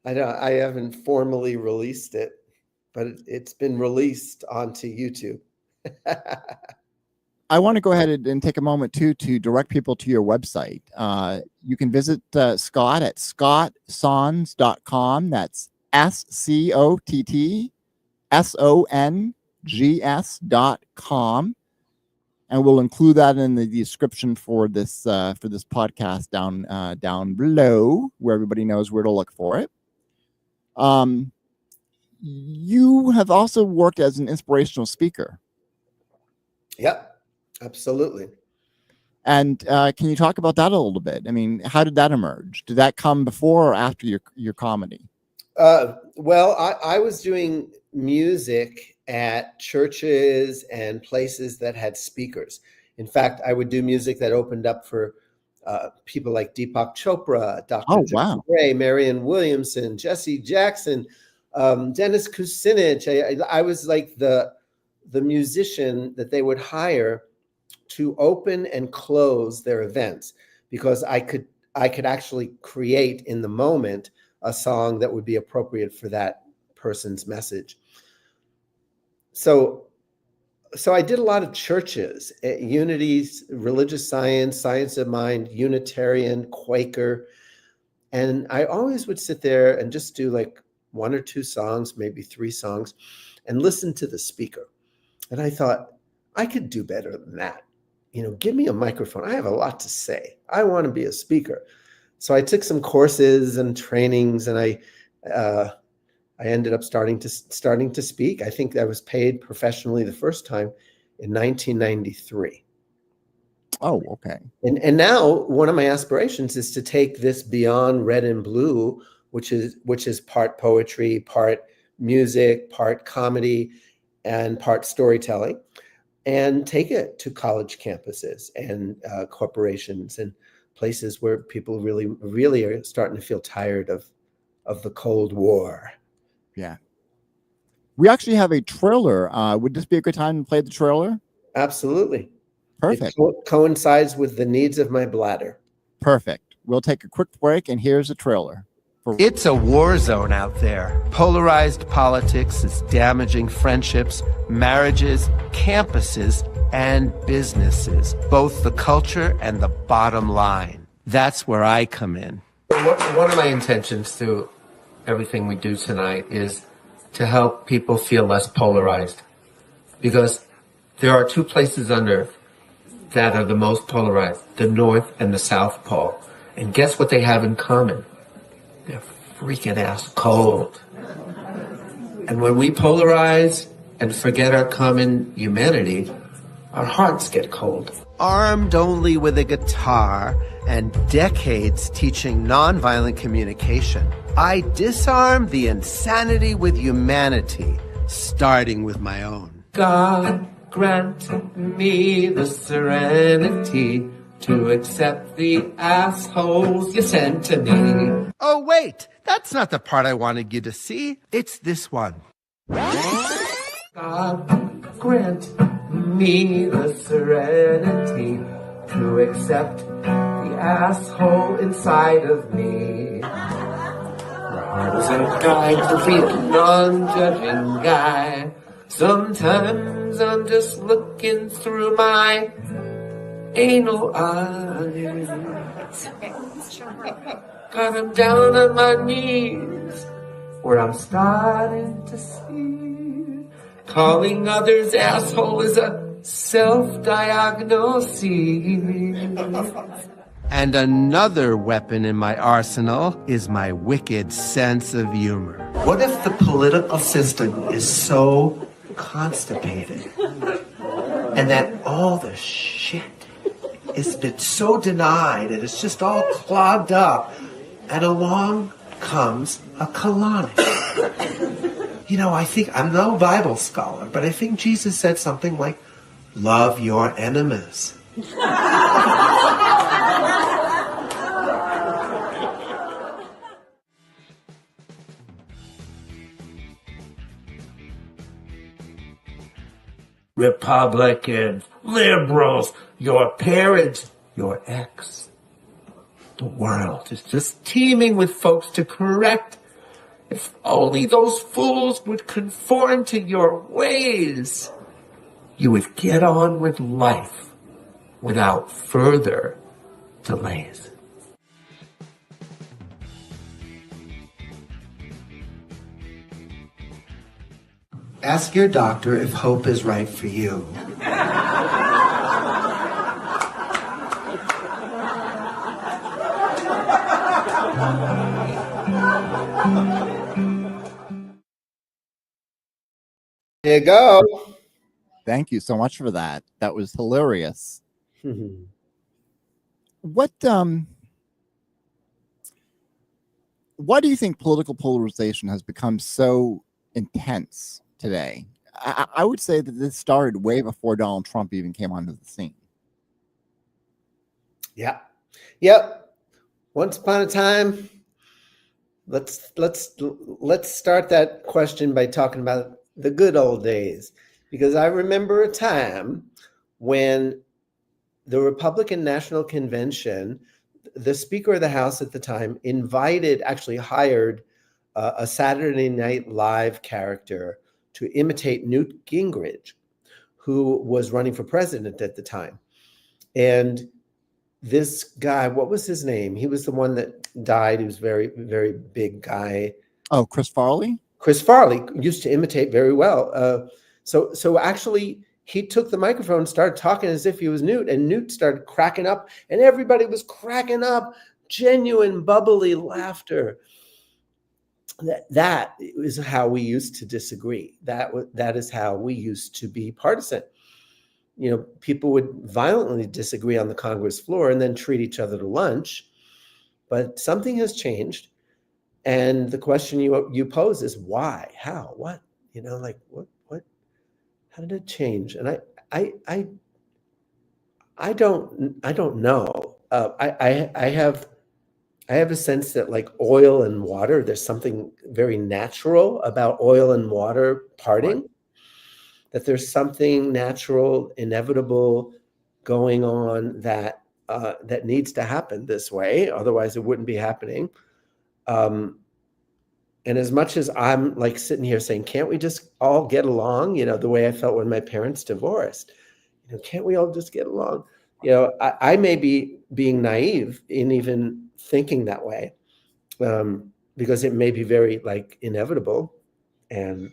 I haven't formally released it, but it's been released onto YouTube. I want to go ahead and take a moment too to direct people to your website. You can visit Scott at scottsons.com. That's SCOTTSONGS.com. And we'll include that in the description for this podcast down below, where everybody knows where to look for it. You have also worked as an inspirational speaker. Yep, absolutely. And can you talk about that a little bit? I mean, how did that emerge? Did that come before or after your comedy? Well, I was doing music at churches and places that had speakers. In fact, I would do music that opened up for people like Deepak Chopra, Dr. Oh, John wow. Gray, Marianne Williamson, Jesse Jackson, Dennis Kucinich. I was like the musician that they would hire to open and close their events, because I could actually create in the moment a song that would be appropriate for that person's message. So I did a lot of churches, Unities, Religious Science, Science of Mind, Unitarian, Quaker. And I always would sit there and just do like one or two songs, maybe three songs, and listen to the speaker. And I thought, I could do better than that. You know, give me a microphone. I have a lot to say. I want to be a speaker. So I took some courses and trainings, and I ended up starting to speak. I think I was paid professionally the first time in 1993. Oh, okay. And now one of my aspirations is to take this beyond red and blue, which is part poetry, part music, part comedy, and part storytelling, and take it to college campuses and corporations and places where people really are starting to feel tired of the Cold War. Yeah. We actually have a trailer. Would this be a good time to play the trailer? Absolutely. Perfect. It coincides with the needs of my bladder. Perfect. We'll take a quick break, and here's a trailer. It's a war zone out there. Polarized politics is damaging friendships, marriages, campuses, and businesses, both the culture and the bottom line. That's where I come in. One of my intentions through everything we do tonight is to help people feel less polarized, because there are two places on Earth that are the most polarized, the North and the South Pole. And guess what they have in common? They're freaking ass cold. And when we polarize and forget our common humanity, our hearts get cold. Armed only with a guitar and decades teaching nonviolent communication, I disarm the insanity with humanity, starting with my own. God grant me the serenity to accept the assholes you sent to me. Oh, wait, that's not the part I wanted you to see. It's this one. God grant me the serenity to accept the asshole inside of me. My heart is a guide to be a non-judging guy. Sometimes I'm just looking through my anal eyes. God, I'm down on my knees, where I'm starting to see. Calling others asshole is a self-diagnosis. And another weapon in my arsenal is my wicked sense of humor. What if the political system is so constipated and that all the shit has been so denied and it's just all clogged up, and along comes a colonic? You know, I think, I'm no Bible scholar, but I think Jesus said something like, love your enemies. Republicans, liberals, your parents, your ex. The world is just teeming with folks to correct. If only those fools would conform to your ways, you would get on with life without further delays. Ask your doctor if hope is right for you. There you go. Thank you so much for that. That was hilarious. What why do you think political polarization has become so intense today? I would say that this started way before Donald Trump even came onto the scene. Yeah. Yep. Once upon a time, let's start that question by talking about the good old days, because I remember a time when the Republican National Convention, the Speaker of the House at the time, actually hired a Saturday Night Live character to imitate Newt Gingrich, who was running for president at the time. And this guy, what was his name? He was the one that died. He was a very, very big guy. Oh, Chris Farley? Chris Farley used to imitate very well. So actually, he took the microphone and started talking as if he was Newt, and Newt started cracking up, and everybody was cracking up, genuine, bubbly laughter. That is how we used to disagree. That is how we used to be partisan. You know, people would violently disagree on the Congress floor and then treat each other to lunch. But something has changed. And the question you pose is why, how, what, you know, like what, how did it change? And I don't know. I have a sense that, like oil and water, there's something very natural about oil and water parting. Right. That there's something natural, inevitable going on that needs to happen this way. Otherwise, it wouldn't be happening. And as much as I'm like sitting here saying, can't we just all get along? You know, the way I felt when my parents divorced, you know, can't we all just get along? You know, I may be being naive in even thinking that way, because it may be very like inevitable and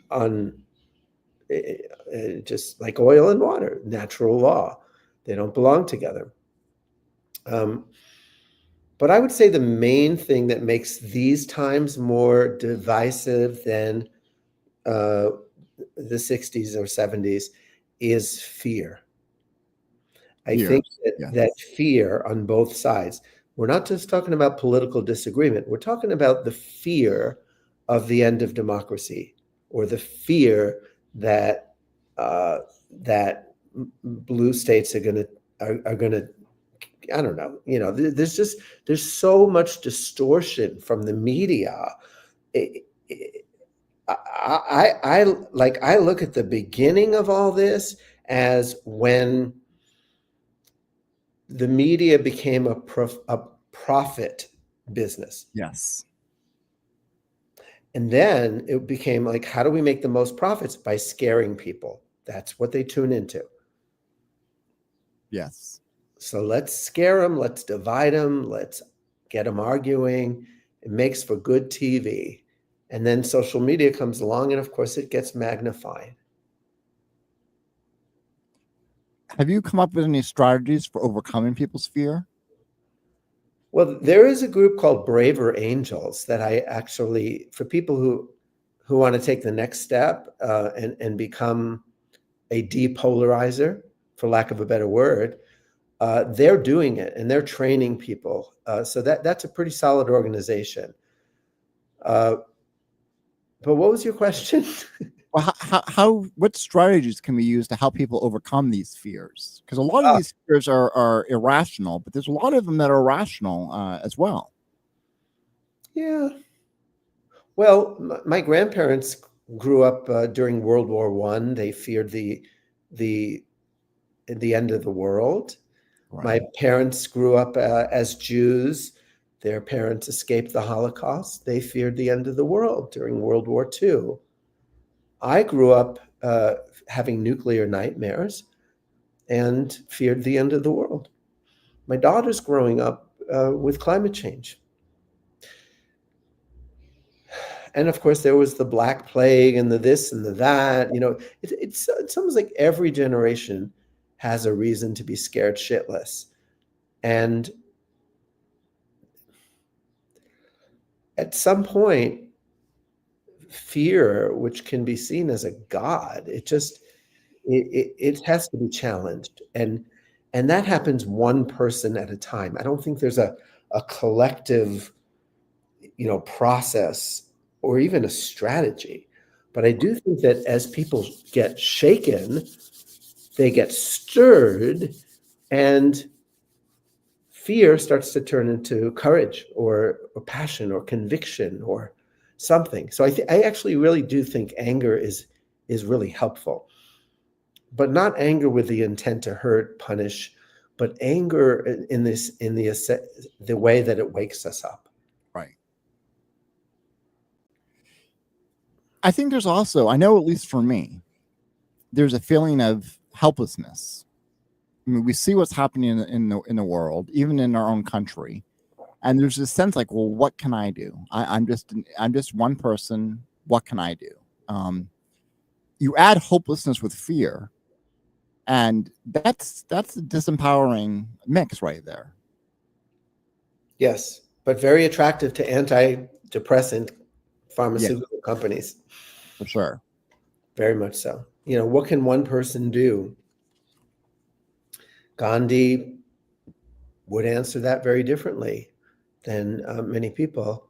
just like oil and water, natural law. They don't belong together. But I would say the main thing that makes these times more divisive than the 60s or 70s is fear. I think that fear on both sides, we're not just talking about political disagreement, we're talking about the fear of the end of democracy, or the fear that that blue states are going to, I don't know, you know, there's so much distortion from the media. I look at the beginning of all this as when the media became a profit business. Yes. And then it became like, how do we make the most profits? By scaring people. That's what they tune into. Yes. So let's scare them. Let's divide them. Let's get them arguing. It makes for good TV. And then social media comes along, and of course it gets magnified. Have you come up with any strategies for overcoming people's fear? Well, there is a group called Braver Angels that I actually, for people who want to take the next step and become a depolarizer, for lack of a better word, they're doing it and they're training people. So that's a pretty solid organization. But what was your question? Well, what strategies can we use to help people overcome these fears? Because a lot of these fears are irrational, but there's a lot of them that are rational as well. Yeah. Well, my grandparents grew up during World War I. They feared the end of the world. Right. My parents grew up as Jews. Their parents escaped the Holocaust. They feared the end of the world during World War II. I grew up having nuclear nightmares and feared the end of the world. My daughter's growing up with climate change. And of course, there was the Black Plague and the this and the that. You know, it's almost like every generation has a reason to be scared shitless. And at some point, fear, which can be seen as a god, it has to be challenged. And that happens one person at a time. I don't think there's a collective, process or even a strategy. But I do think that as people get shaken, they get stirred, and fear starts to turn into courage or passion or conviction or something. So I actually really do think anger is really helpful, but not anger with the intent to hurt, punish, but anger in the way that it wakes us up. Right. I think there's also, I know at least for me, there's a feeling of helplessness. I mean, we see what's happening in the world, even in our own country, and there's this sense like, well, what can I do? I'm just one person. What can I do? You add hopelessness with fear, and that's a disempowering mix right there. Yes, but very attractive to antidepressant pharmaceutical companies. For sure. Very much so. What can one person do? Gandhi would answer that very differently than many people.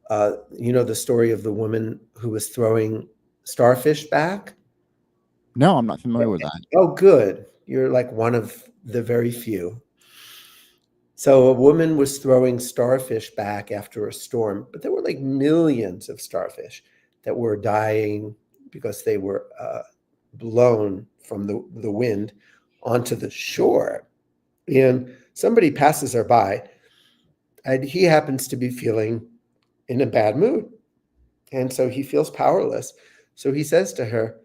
The story of the woman who was throwing starfish back? No, I'm not familiar with that. Oh, good. You're like one of the very few. So a woman was throwing starfish back after a storm, but there were like millions of starfish that were dying because they were blown from the wind onto the shore. And somebody passes her by, and he happens to be feeling in a bad mood. And so he feels powerless. So he says to her,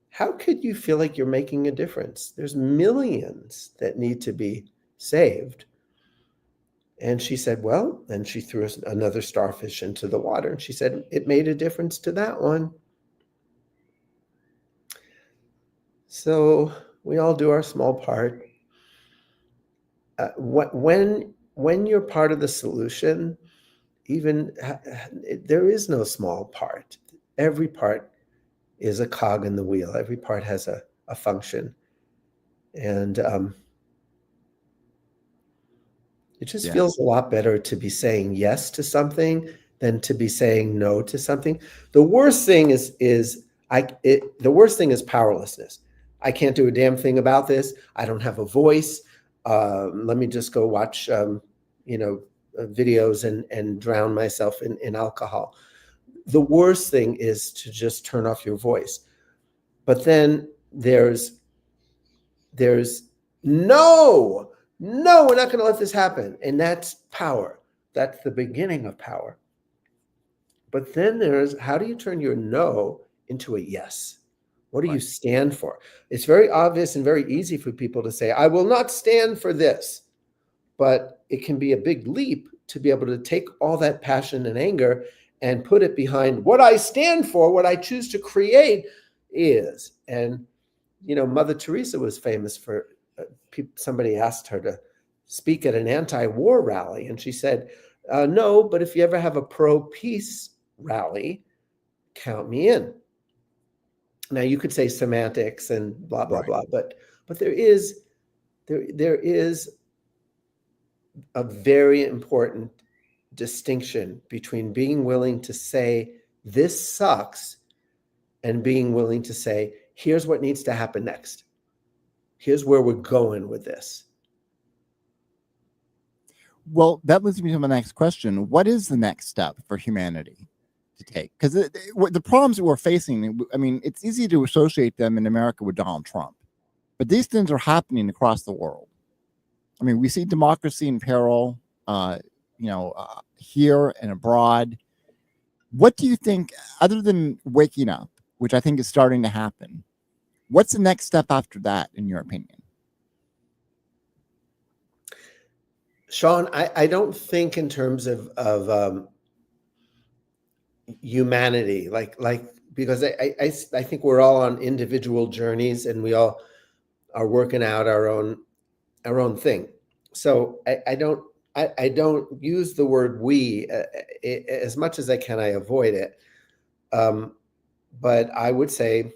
how could you feel like you're making a difference? There's millions that need to be saved. And she said, well, and she threw another starfish into the water. And she said, it made a difference to that one. So we all do our small part. When you're part of the solution, there is no small part. Every part is a cog in the wheel. Every part has a function. And it just feels a lot better to be saying yes to something than to be saying no to something. The worst thing is powerlessness. I can't do a damn thing about this. I don't have a voice. Let me just go watch, videos and drown myself in alcohol. The worst thing is to just turn off your voice. But then there's no, we're not going to let this happen. And that's power. That's the beginning of power. But then there's, how do you turn your no into a yes? What do you stand for? It's very obvious and very easy for people to say, I will not stand for this. But it can be a big leap to be able to take all that passion and anger and put it behind what I stand for, what I choose to create is. And, Mother Teresa was famous for, somebody asked her speak at an anti-war rally. And she said, no, but if you ever have a pro-peace rally, count me in. Now you could say semantics and blah, blah, blah, but there is a very important distinction between being willing to say, this sucks, and being willing to say, here's what needs to happen next. Here's where we're going with this. Well, that leads me to my next question. What is the next step for humanity to take? Because the problems that we're facing, I mean, it's easy to associate them in America with Donald Trump, but these things are happening across the world. I mean, we see democracy in peril, here and abroad. What do you think, other than waking up, which I think is starting to happen, what's the next step after that, in your opinion? Sean, I don't think in terms of humanity, because I think we're all on individual journeys and we all are working out our own thing. So I don't use the word we as much as I can. I avoid it. But I would say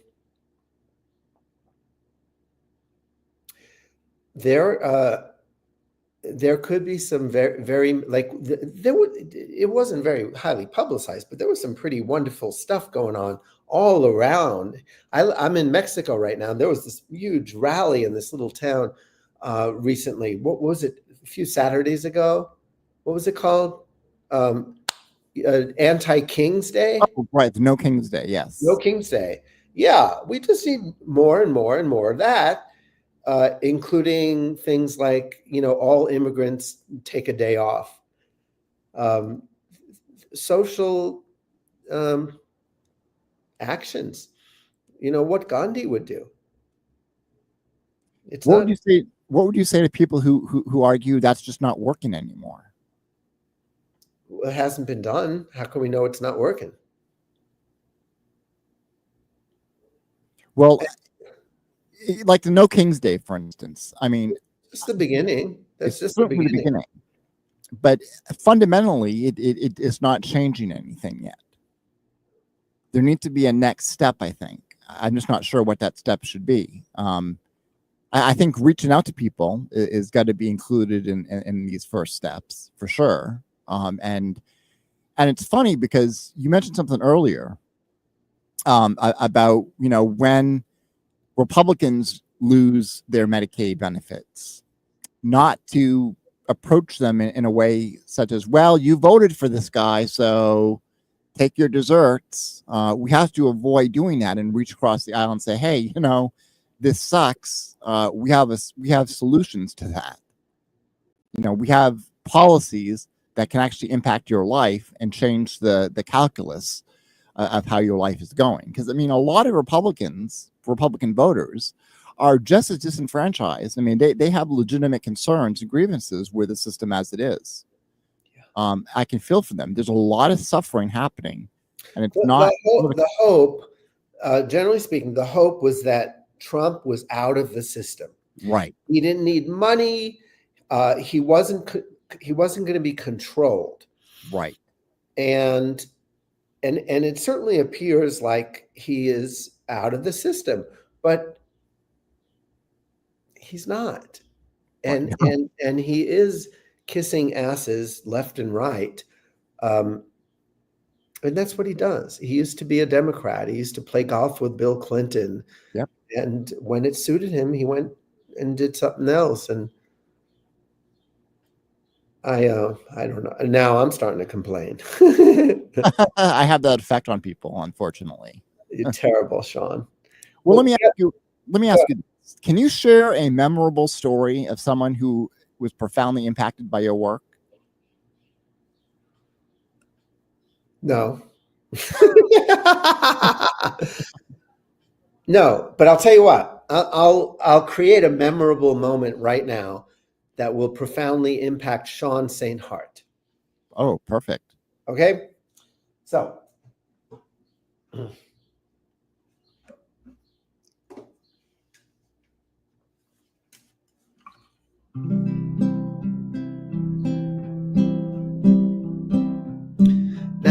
there could be some very it wasn't very highly publicized, but there was some pretty wonderful stuff going on all around. I'm in Mexico right now. There was this huge rally in this little town recently. What was it? A few Saturdays ago. What was it called? Anti-King's Day? Oh, right. The No King's Day. Yes. No King's Day. Yeah. We just need more and more and more of that. Including things like, all immigrants take a day off. Social actions, what Gandhi would do. What would you say to people who argue that's just not working anymore? It hasn't been done. How can we know it's not working? Well, like the No King's Day, for instance. I mean, it's the beginning. That's just the beginning. But fundamentally, it is not changing anything yet. There needs to be a next step, I think. I'm just not sure what that step should be. I think reaching out to people is got to be included in these first steps for sure. And it's funny because you mentioned something earlier about when Republicans lose their Medicaid benefits, not to approach them in a way such as, well, you voted for this guy, so take your desserts. We have to avoid doing that and reach across the aisle and say, hey, this sucks. We have solutions to that. We have policies that can actually impact your life and change the calculus of how your life is going. Because, I mean, a lot of Republican voters are just as disenfranchised. I mean, they have legitimate concerns and grievances with the system as it is. Yeah. I can feel for them. There's a lot of suffering happening, and it's not the hope. Generally speaking, the hope was that Trump was out of the system. Right. He didn't need money. He wasn't going to be controlled. Right. And it certainly appears like he is out of the system, but he's not. And he is kissing asses left and right. And that's what he does. He used to be a Democrat. He used to play golf with Bill Clinton. Yep. And when it suited him, he went and did something else. And I don't know. Now I'm starting to complain. I have that effect on people, unfortunately. You're terrible, Sean. Well, let me ask you this. Can you share a memorable story of someone who was profoundly impacted by your work? No. No, but I'll tell you what. I'll create a memorable moment right now that will profoundly impact Sean St. Hart. Oh, perfect. Okay? So,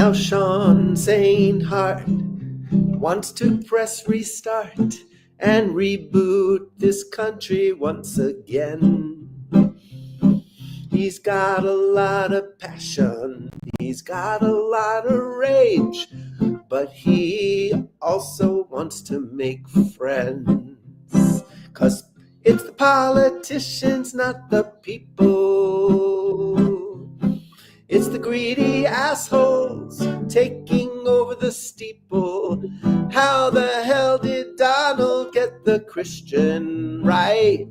Now Sean's sane heart wants to press restart and reboot this country once again. He's got a lot of passion, he's got a lot of rage, but he also wants to make friends. 'Cause it's the politicians, not the people. It's the greedy assholes taking over the steeple. How the hell did Donald get the Christian right?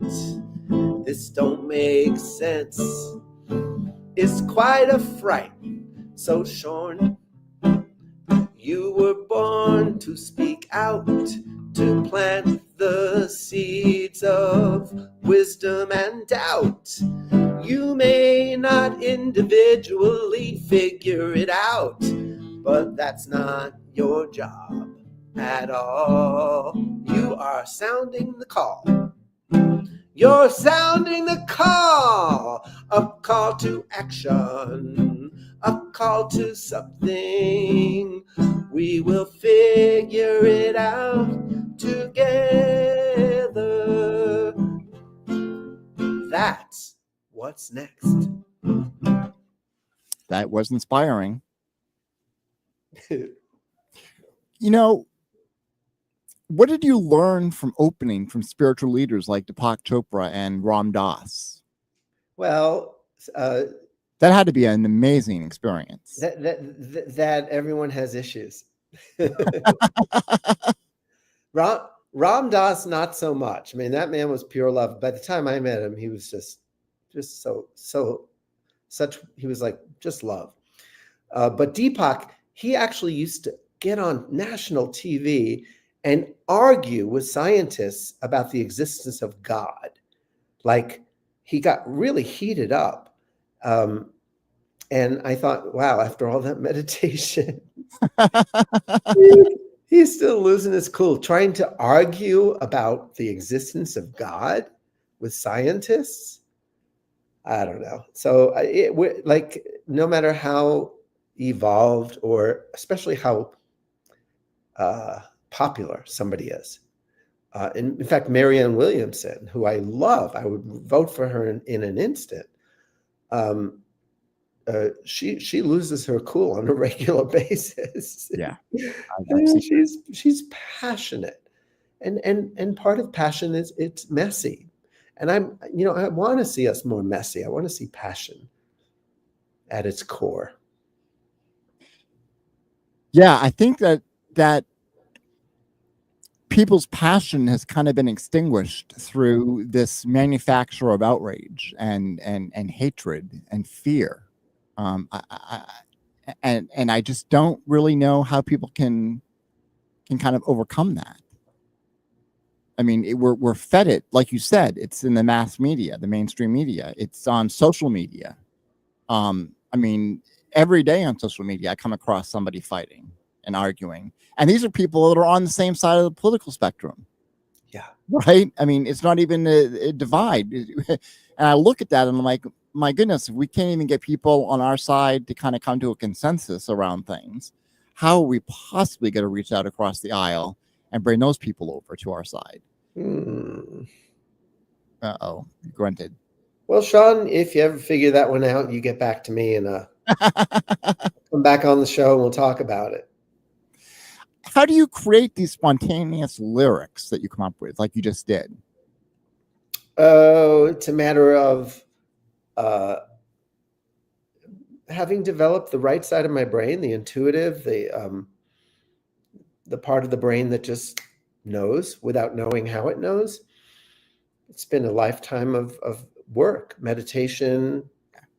This don't make sense. It's quite a fright. So Sean, you were born to speak out, to plant the seeds of wisdom and doubt. You may not individually figure it out, but that's not your job at all. You are sounding the call. You're sounding the call, a call to action, a call to something. We will figure it out together. That's what's next. That was inspiring. You know, what did you learn from opening from spiritual leaders like Deepak Chopra and Ram Dass? Well, that had to be an amazing experience. That everyone has issues. Ram Dass, not so much. I mean, that man was pure love. By the time I met him, he was just he was like just love. But Deepak, he actually used to get on national TV and argue with scientists about the existence of God. Like, he got really heated up. And I thought, wow, after all that meditation, he's still losing his cool, trying to argue about the existence of God with scientists. I don't know. So like, no matter how evolved or especially how popular somebody is. In fact, Marianne Williamson, who I love, I would vote for her in an instant. She loses her cool on a regular basis. Yeah, she's passionate, and part of passion is it's messy, and I want to see us more messy. I want to see passion at its core. Yeah, I think that people's passion has kind of been extinguished through this manufacture of outrage and hatred and fear. And I just don't really know how people can kind of overcome that. I mean, we're fed it, like you said, it's in the mass media, the mainstream media, it's on social media. I mean, every day on social media, I come across somebody fighting and arguing. And these are people that are on the same side of the political spectrum. Yeah. Right? I mean, it's not even a divide. And I look at that and I'm like, my goodness, if we can't even get people on our side to kind of come to a consensus around things, how are we possibly going to reach out across the aisle and bring those people over to our side? Uh-oh, you grunted. Well, Sean, if you ever figure that one out, you get back to me and come back on the show and we'll talk about it. How do you create these spontaneous lyrics that you come up with, like you just did? Oh, it's a matter of having developed the right side of my brain, the intuitive, the part of the brain that just knows without knowing how it knows. It's been a lifetime of work, meditation,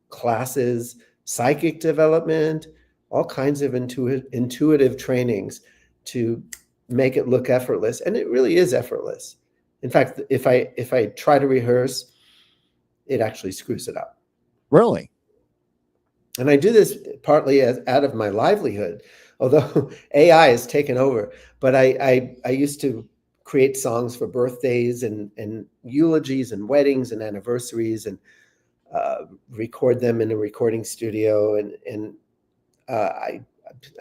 classes, psychic development, all kinds of intuitive trainings to make it look effortless. And it really is effortless. In fact, if I try to rehearse, it actually screws it up. Really? And I do this partly out of my livelihood, although AI has taken over. But I used to create songs for birthdays and eulogies and weddings and anniversaries and record them in a recording studio. And I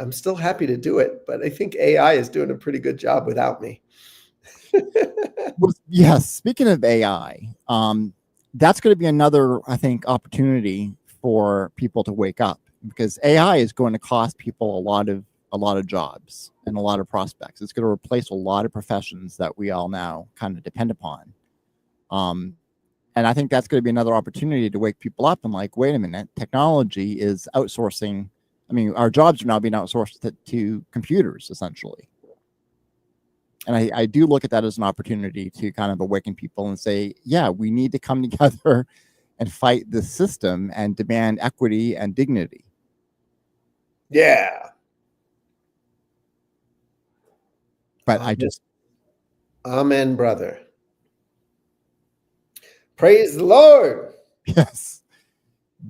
I'm still happy to do it, but I think AI is doing a pretty good job without me. Well, yes. Speaking of AI, that's going to be another, I think, opportunity for people to wake up, because AI is going to cost people a lot of jobs and a lot of prospects. It's going to replace a lot of professions that we all now kind of depend upon. And I think that's going to be another opportunity to wake people up and like, wait a minute, technology is outsourcing. I mean, our jobs are now being outsourced to computers, essentially. And I do look at that as an opportunity to kind of awaken people and say, yeah, we need to come together and fight the system and demand equity and dignity. Yeah. But I just... Amen, brother. Praise the Lord. Yes.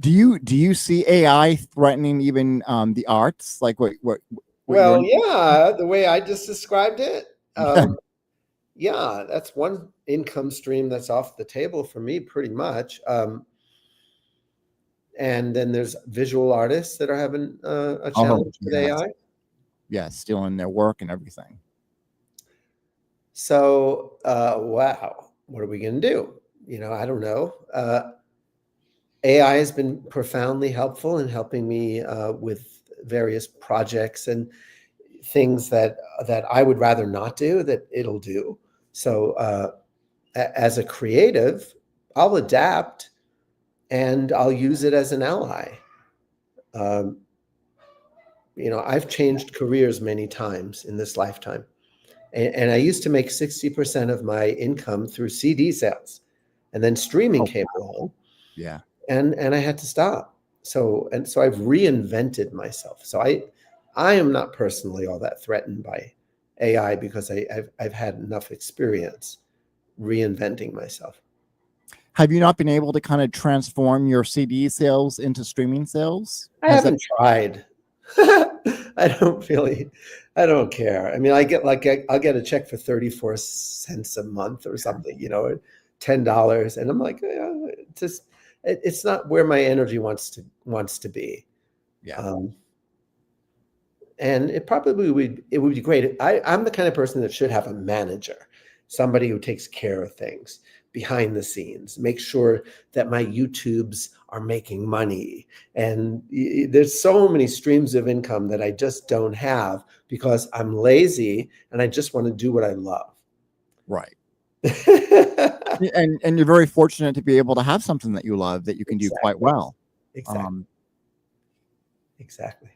Do you see AI threatening even the arts? Like what Well, yeah, the way I just described it. Yeah, that's one income stream that's off the table for me pretty much. And then there's visual artists that are having a challenge with AI. Yeah, stealing their work and everything. So, wow, what are we going to do? I don't know. AI has been profoundly helpful in helping me with various projects and things that I would rather not do that it'll do. So as a creative, I'll adapt and I'll use it as an ally. I've changed careers many times in this lifetime. And I used to make 60% of my income through CD sales. And then streaming came along. Yeah. And I had to stop. So I've reinvented myself. So I am not personally all that threatened by AI because I've had enough experience reinventing myself. Have you not been able to kind of transform your CD sales into streaming sales? I haven't tried. I don't care. I mean, I'll get a check for 34 cents a month or something, $10. And I'm like, it's not where my energy wants to be. Yeah. And it would be great. I'm the kind of person that should have a manager, somebody who takes care of things behind the scenes, make sure that my YouTubes are making money. And there's so many streams of income that I just don't have because I'm lazy and I just want to do what I love. Right. and you're very fortunate to be able to have something that you love that you can do quite well. Exactly. Exactly.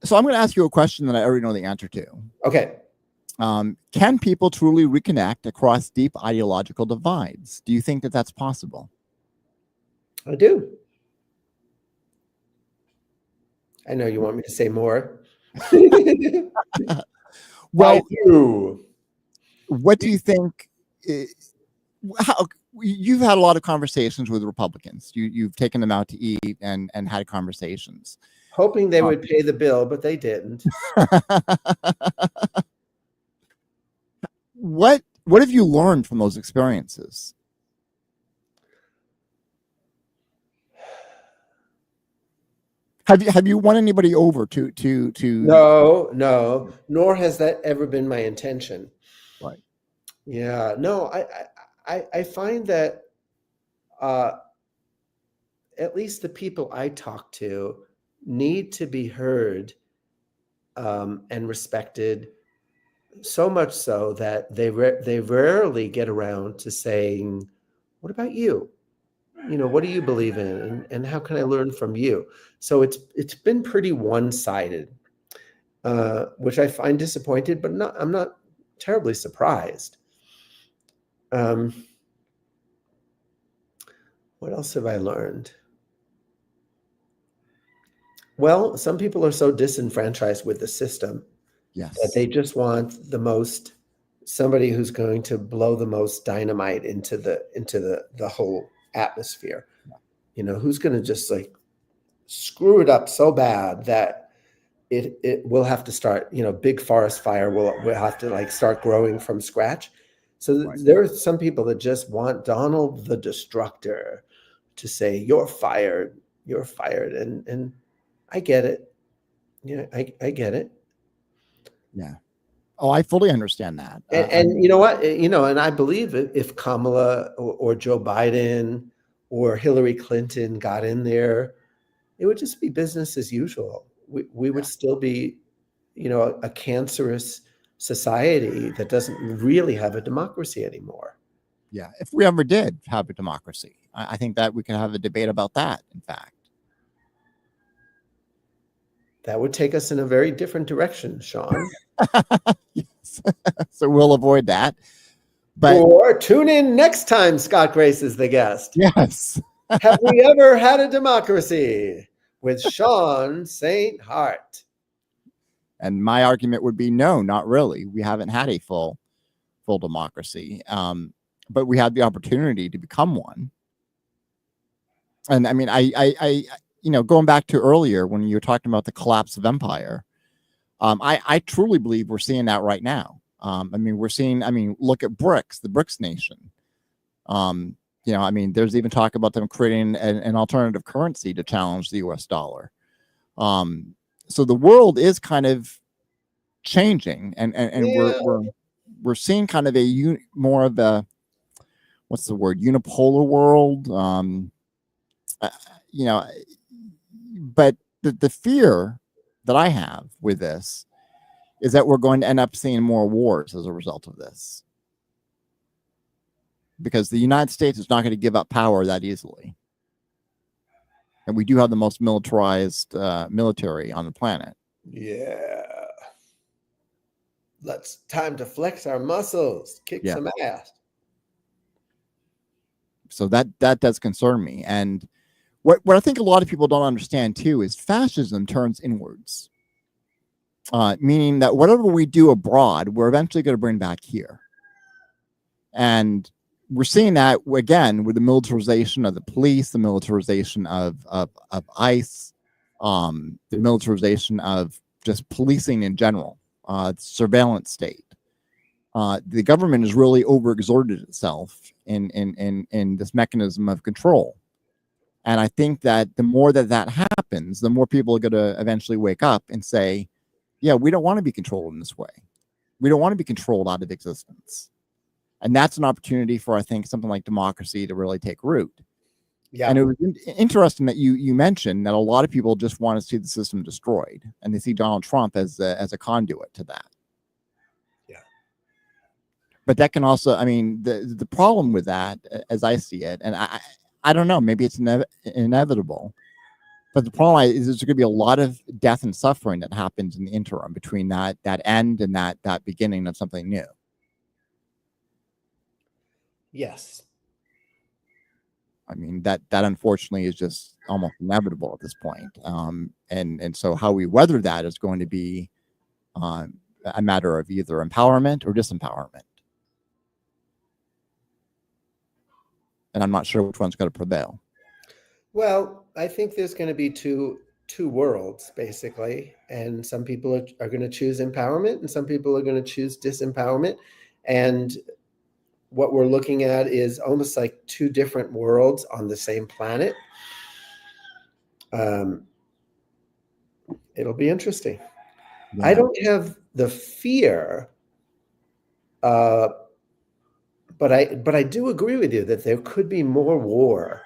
So I'm going to ask you a question that I already know the answer to. Okay. Can people truly reconnect across deep ideological divides? Do you think that that's possible? I do. I know you want me to say more. Well, I do. What do you think? How you've had a lot of conversations with Republicans. You've taken them out to eat and had conversations. Hoping they would pay the bill, but they didn't. What have you learned from those experiences? Have you won anybody over to No, nor has that ever been my intention. Right. Yeah, no, I find that at least the people I talk to need to be heard and respected, so much so that they rarely get around to saying, what about you? What do you believe in, and how can I learn from you? So it's been pretty one-sided, which I find disappointed, but I'm not terribly surprised. What else have I learned? Well, some people are so disenfranchised with the system that they just want somebody who's going to blow the most dynamite into the whole atmosphere. Who's going to just like screw it up so bad that it will have to start, big forest fire will have to like start growing from scratch. So there are some people that just want Donald the Destructor to say, you're fired. And I get it. Yeah, I get it. Yeah. Oh, I fully understand that. And you know what? And I believe if Kamala or Joe Biden or Hillary Clinton got in there, it would just be business as usual. We would still be, a cancerous society that doesn't really have a democracy anymore. Yeah. If we ever did have a democracy, I think that we could have a debate about that, in fact. That would take us in a very different direction, Sean. Yes. So we'll avoid that. But or tune in next time Scott Grace is the guest. Yes. Have we ever had a democracy? With Sean St. Hart. And my argument would be no, not really. We haven't had a full democracy, but we had the opportunity to become one. And I mean, I going back to earlier when you were talking about the collapse of empire, I truly believe we're seeing that right now. Look at BRICS, the BRICS nation. There's even talk about them creating an alternative currency to challenge the US dollar. So the world is kind of changing, and Yeah. we're seeing kind of more of a, what's the word, unipolar world. But the fear that I have with this is that we're going to end up seeing more wars as a result of this, because the United States is not going to give up power that easily. And we do have the most militarized military on the planet. Yeah. Time to flex our muscles, kick some ass. So that does concern me. And what I think a lot of people don't understand too is fascism turns inwards. Meaning that whatever we do abroad, we're eventually going to bring back here. And we're seeing that again with the militarization of the police, the militarization of ICE, the militarization of just policing in general, surveillance state. The government has really overexerted itself in this mechanism of control. And I think that the more that happens, the more people are going to eventually wake up and say, yeah, we don't want to be controlled in this way. We don't want to be controlled out of existence. And that's an opportunity for, I think, something like democracy to really take root. Yeah. And it was interesting that you mentioned that a lot of people just want to see the system destroyed, and they see Donald Trump as a conduit to that. Yeah. But that can also, the problem with that, as I see it, and I don't know, maybe it's inevitable, but the problem is there's going to be a lot of death and suffering that happens in the interim between that end and that beginning of something new. Yes. That unfortunately is just almost inevitable at this point. And so how we weather that is going to be a matter of either empowerment or disempowerment. And I'm not sure which one's going to prevail. Well, I think there's going to be two worlds, basically. And some people are going to choose empowerment, and some people are going to choose disempowerment. And what we're looking at is almost like two different worlds on the same planet. It'll be interesting. Yeah. I don't have the fear, but I do agree with you that there could be more war.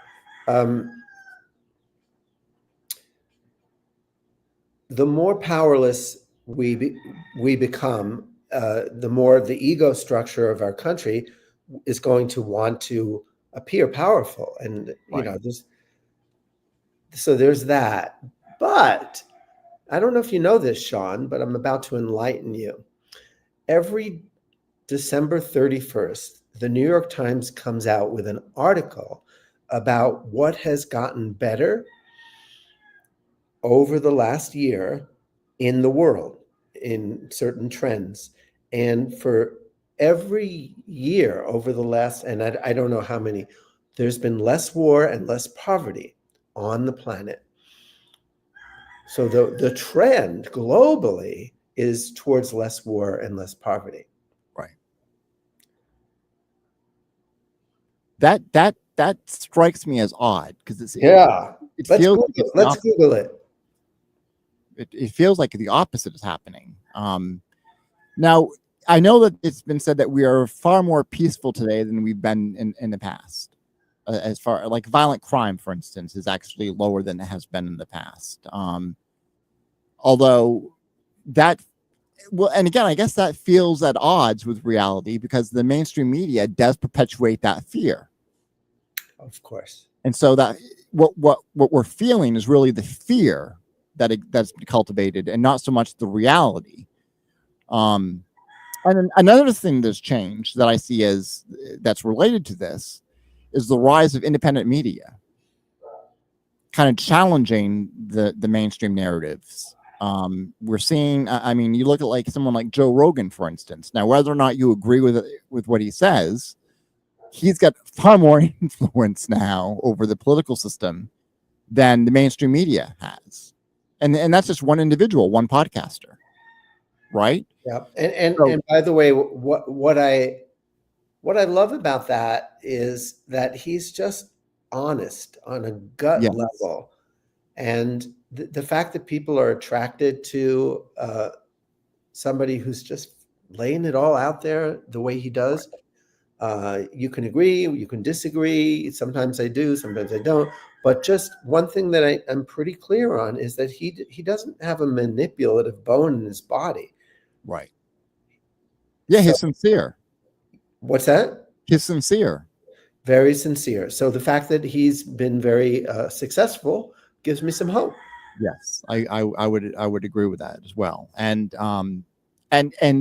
The more powerless we become, the more the ego structure of our country is going to want to appear powerful. And, so there's that. But I don't know if you know this, Sean, but I'm about to enlighten you. Every December 31st, the New York Times comes out with an article about what has gotten better over the last year in the world, in certain trends. And for every year over the last, and I don't know how many, there's been less war and less poverty on the planet. So the trend globally is towards less war and less poverty. Right. That strikes me as odd, because let's Google it. It feels like the opposite is happening. Now, I know that it's been said that we are far more peaceful today than we've been in the past. As far like violent crime, for instance, is actually lower than it has been in the past. Although that, well, and again, I guess that feels at odds with reality because the mainstream media does perpetuate that fear. Of course. And so that what we're feeling is really the fear that's been cultivated, and not so much the reality. And then another thing that's changed that I see as that's related to this is the rise of independent media, kind of challenging the mainstream narratives. We're seeing, I mean, you look at like someone like Joe Rogan, for instance. Now, whether or not you agree with what he says, he's got far more influence now over the political system than the mainstream media has. And that's just one individual, one podcaster, right? Yeah. And by the way, what I love about that is that he's just honest on a gut level. And the fact that people are attracted to somebody who's just laying it all out there the way he does. You can agree, you can disagree. Sometimes I do, sometimes I don't. But just one thing that I'm pretty clear on is that he doesn't have a manipulative bone in his body. Right. Yeah, he's sincere. What's that? He's sincere. Very sincere. So the fact that he's been very successful gives me some hope. Yes, I would agree with that as well. And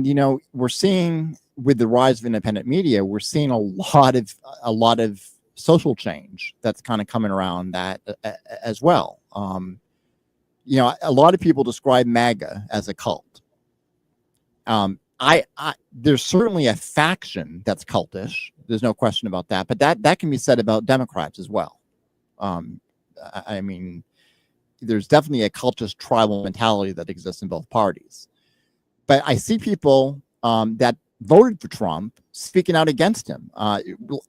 you know, we're seeing with the rise of independent media, we're seeing a lot of social change that's kind of coming around that as well. You know, a lot of people describe MAGA as a cult. There's certainly a faction that's cultish. There's no question about that. But that can be said about Democrats as well. I mean, there's definitely a cultish tribal mentality that exists in both parties. But I see people that voted for Trump speaking out against him.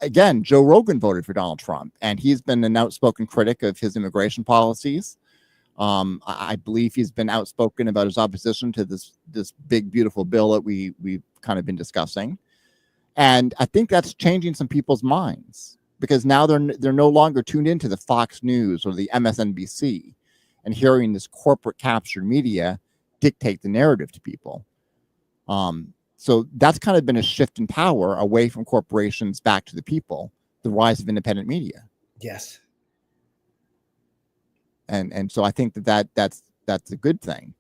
Again, Joe Rogan voted for Donald Trump, and he's been an outspoken critic of his immigration policies. I believe he's been outspoken about his opposition to this big, beautiful bill that we've kind of been discussing. And I think that's changing some people's minds because now they're no longer tuned into the Fox News or the MSNBC and hearing this corporate captured media dictate the narrative to people. So that's kind of been a shift in power away from corporations back to the people, the rise of independent media. Yes. And so I think that's a good thing.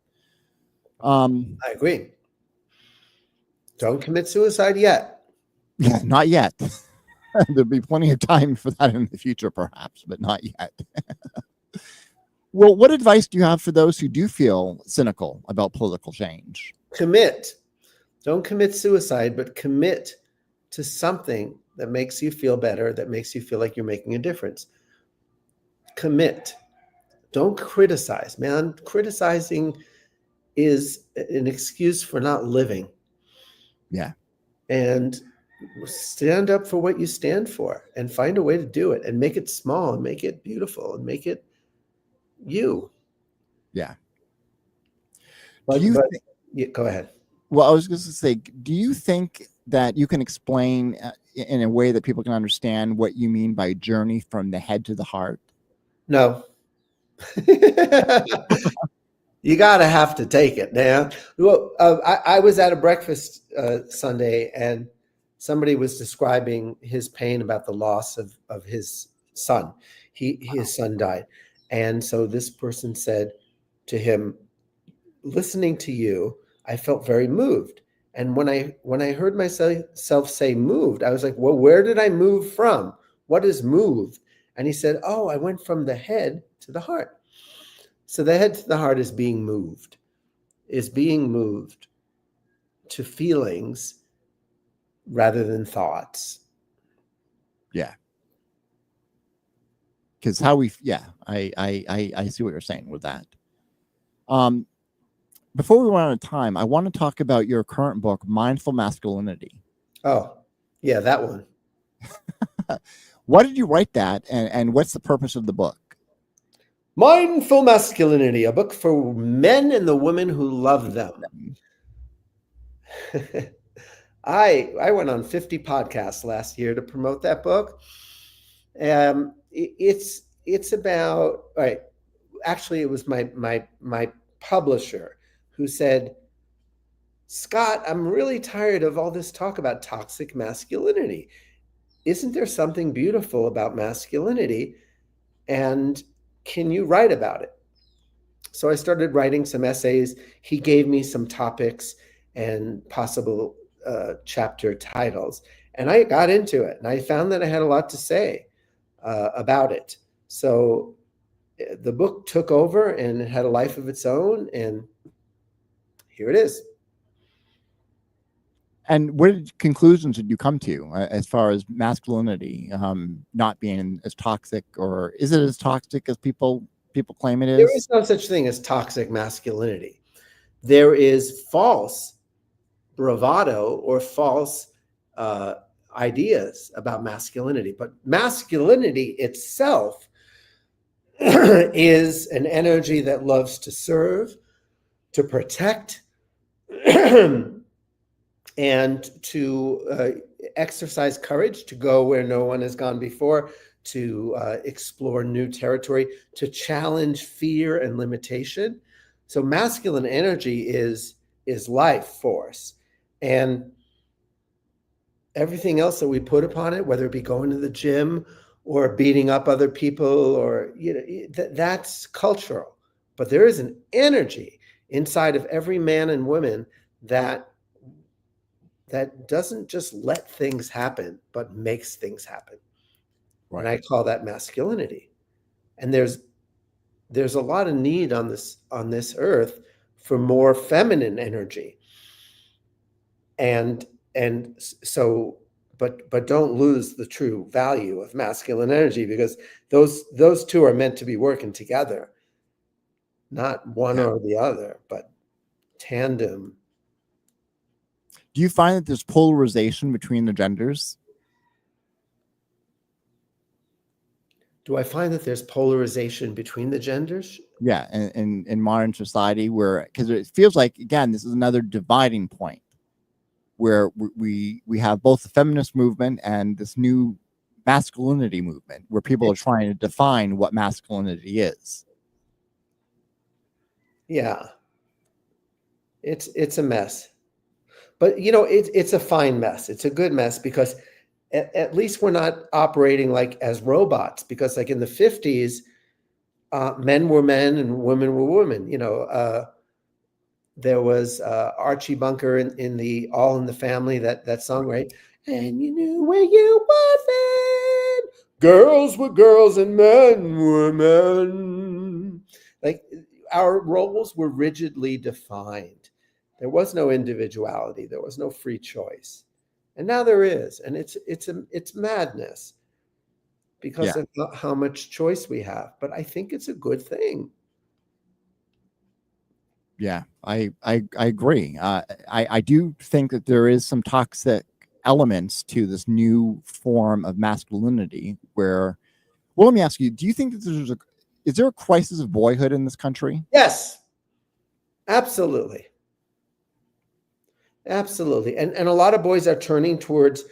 I agree. Don't commit suicide yet. Yeah, not yet. There'll be plenty of time for that in the future, perhaps, but not yet. Well, what advice do you have for those who do feel cynical about political change? Commit. Don't commit suicide, but commit to something that makes you feel better, that makes you feel like you're making a difference. Commit. Don't criticize, man. Criticizing is an excuse for not living. Yeah. And stand up for what you stand for and find a way to do it and make it small and make it beautiful and make it you. Yeah. Yeah, go ahead. Well, I was going to say, do you think that you can explain in a way that people can understand what you mean by journey from the head to the heart? No. You gotta have to take it now. Well, I was at a breakfast Sunday, and somebody was describing his pain about the loss of his son. His son died, and so this person said to him, "Listening to you, I felt very moved." And when I heard myself say moved, I was like, "Well, where did I move from? What is moved?" And he said, "Oh, I went from the head to the heart." So the head to the heart is being moved to feelings rather than thoughts. Yeah. Because I see what you're saying with that. Before we run out of time, I want to talk about your current book, Mindful Masculinity. Oh, yeah, that one. Why did you write that, and what's the purpose of the book? Mindful Masculinity, a book for men and the women who love them. I went on 50 podcasts last year to promote that book. It's about, all right, actually it was my publisher who said, Scott, I'm really tired of all this talk about toxic masculinity. Isn't there something beautiful about masculinity? And can you write about it? So I started writing some essays. He gave me some topics and possible chapter titles. And I got into it, and I found that I had a lot to say about it. So the book took over, and it had a life of its own, and here it is. And what conclusions did you come to as far as masculinity not being as toxic, or is it as toxic as people claim it is? There is no such thing as toxic masculinity. There is false bravado or false ideas about masculinity, but masculinity itself is an energy that loves to serve, to protect, and to exercise courage, to go where no one has gone before, to explore new territory, to challenge fear and limitation. So masculine energy is life force. And everything else that we put upon it, whether it be going to the gym or beating up other people, or that's cultural. But there is an energy inside of every man and woman that doesn't just let things happen, but makes things happen. Right. And I call that masculinity. And there's a lot of need on this earth for more feminine energy. And so, but don't lose the true value of masculine energy, because those two are meant to be working together, not one or the other, but tandem. Do you find that there's polarization between the genders? Do I find that there's polarization between the genders? Yeah, in modern society, where, because it feels like, again, this is another dividing point, where we have both the feminist movement and this new masculinity movement, where people are trying to define what masculinity is. Yeah, it's a mess, but it's a fine mess. It's a good mess, because at least we're not operating like as robots, because like in the 50s, men were men and women were women. There was Archie Bunker in the All in the Family, that song, right? And you knew where you wasn't. Girls were girls and men were men. Like, our roles were rigidly defined. There was no individuality. There was no free choice. And now there is, and it's madness because of how much choice we have. But I think it's a good thing. Yeah, I agree. I do think that there is some toxic elements to this new form of masculinity. Where, well, let me ask you: do you think that is there a crisis of boyhood in this country? Yes, absolutely. Absolutely. And a lot of boys are turning towards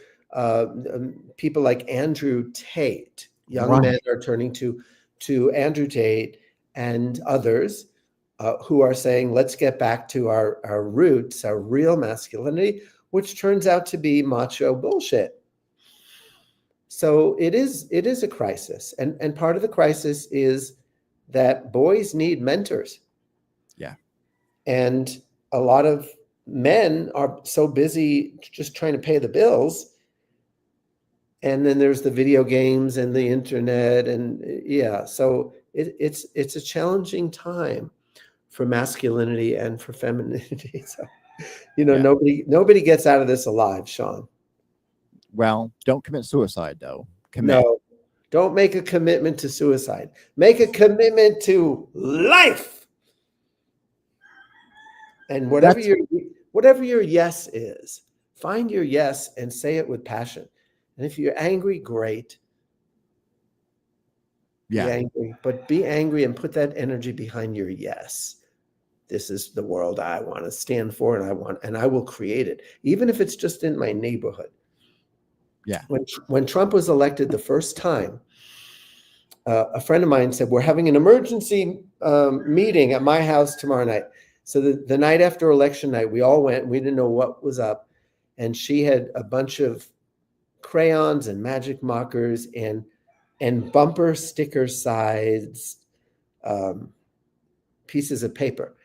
people like Andrew Tate. Young men are turning to Andrew Tate and others who are saying, let's get back to our roots, our real masculinity, which turns out to be macho bullshit. So it is a crisis. And part of the crisis is that boys need mentors. Yeah. And a lot of men are so busy just trying to pay the bills. And then there's the video games and the internet, and so it's a challenging time for masculinity and for femininity. So, nobody gets out of this alive, Sean. Well, don't commit suicide, though. Commit. No, don't make a commitment to suicide. Make a commitment to life. And whatever your yes is, find your yes and say it with passion. And if you're angry, great. Yeah. Be angry, but be angry and put that energy behind your yes. This is the world I want to stand for, and I will create it, even if it's just in my neighborhood. Yeah. When Trump was elected the first time, a friend of mine said, "We're having an emergency meeting at my house tomorrow night." So the night after election night, we all went. We didn't know what was up, and she had a bunch of crayons and magic markers and bumper sticker size pieces of paper.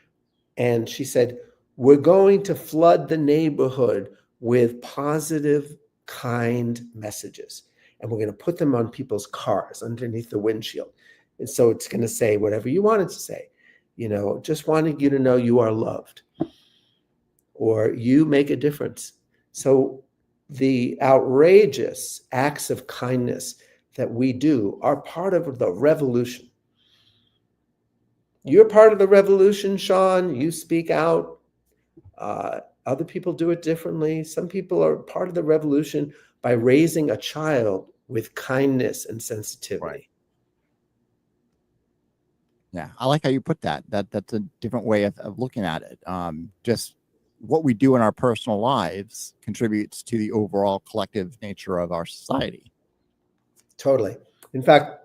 And she said, "We're going to flood the neighborhood with positive, kind messages. And we're going to put them on people's cars underneath the windshield. And so it's going to say whatever you want it to say. Just wanting you to know you are loved, or you make a difference." So the outrageous acts of kindness that we do are part of the revolution. You're part of the revolution, Sean. You speak out. Other people do it differently. Some people are part of the revolution by raising a child with kindness and sensitivity. Right. Yeah, I like how you put that. That's a different way of looking at it. Just what we do in our personal lives contributes to the overall collective nature of our society. Totally. In fact,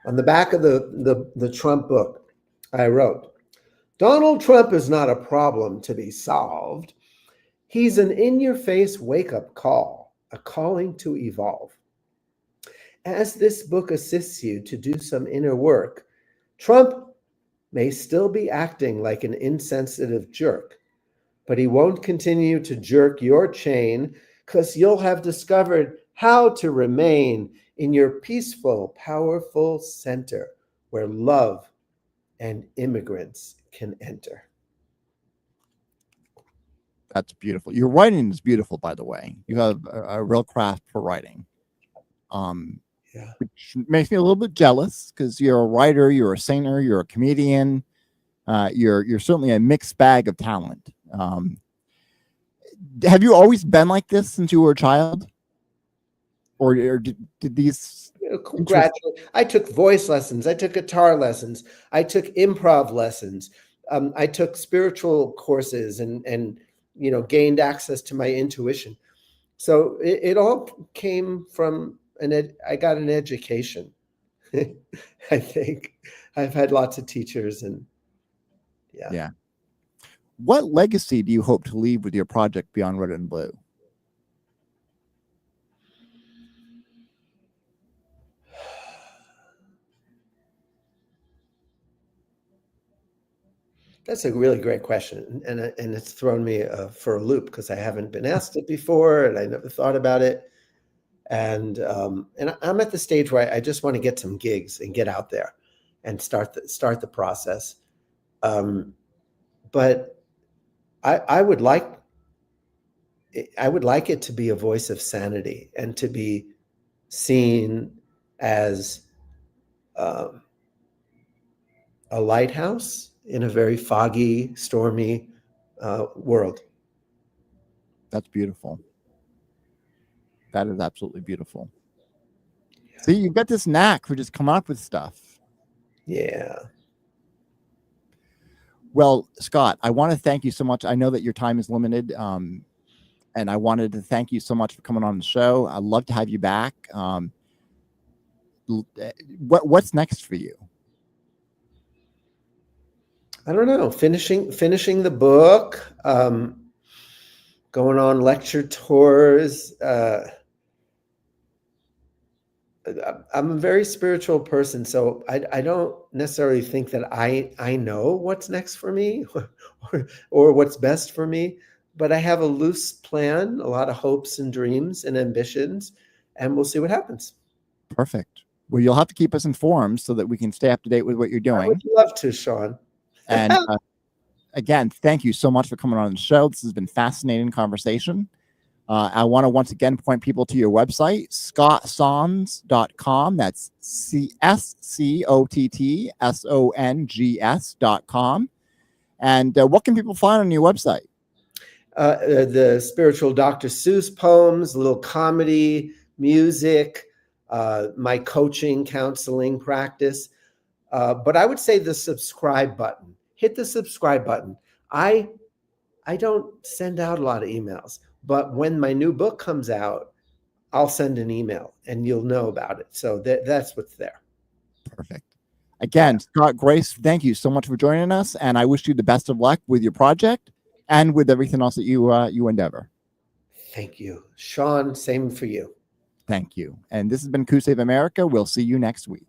on the back of the Trump book, I wrote, "Donald Trump is not a problem to be solved. He's an in-your-face wake-up call, a calling to evolve. As this book assists you to do some inner work, Trump may still be acting like an insensitive jerk, but he won't continue to jerk your chain, because you'll have discovered how to remain in your peaceful, powerful center where love and immigrants can enter." That's beautiful. Your writing is beautiful, by the way. You have a real craft for writing. Yeah. Which makes me a little bit jealous, because you're a writer, you're a singer, you're a comedian, you're certainly a mixed bag of talent. Have you always been like this since you were a child, or did these? Gradually, I took voice lessons. I took guitar lessons. I took improv lessons. I took spiritual courses and gained access to my intuition. So it all came from I got an education. I think I've had lots of teachers, and yeah. What legacy do you hope to leave with your project Beyond Red and Blue? That's a really great question, and it's thrown me for a loop, because I haven't been asked it before, and I never thought about it. And I'm at the stage where I just want to get some gigs and get out there and start the process. But I would like it to be a voice of sanity, and to be seen as a lighthouse in a very foggy, stormy world. That's beautiful. That is absolutely beautiful. Yeah. See, you've got this knack for just coming up with stuff. Yeah. Well, Scott, I want to thank you so much. I know that your time is limited, and I wanted to thank you so much for coming on the show. I'd love to have you back. What's next for you? I don't know. Finishing the book, going on lecture tours. I'm a very spiritual person, so I don't necessarily think that I know what's next for me or what's best for me, but I have a loose plan, a lot of hopes and dreams and ambitions, and we'll see what happens. Perfect. Well, you'll have to keep us informed so that we can stay up to date with what you're doing. I would love to, Sean. And again, thank you so much for coming on the show. This has been a fascinating conversation. I want to once again point people to your website, scottsongs.com. That's SCOTTSONGS.com. And what can people find on your website? The spiritual Dr. Seuss poems, a little comedy, music, my coaching, counseling practice. But I would say the subscribe button. Hit the subscribe button. I don't send out a lot of emails, but when my new book comes out, I'll send an email and you'll know about it. So that's what's there. Perfect. Again, Scott Grace, thank you so much for joining us, and I wish you the best of luck with your project and with everything else that you endeavor. Thank you, Sean. Same for you. Thank you. And this has been Coup Save America. We'll see you next week.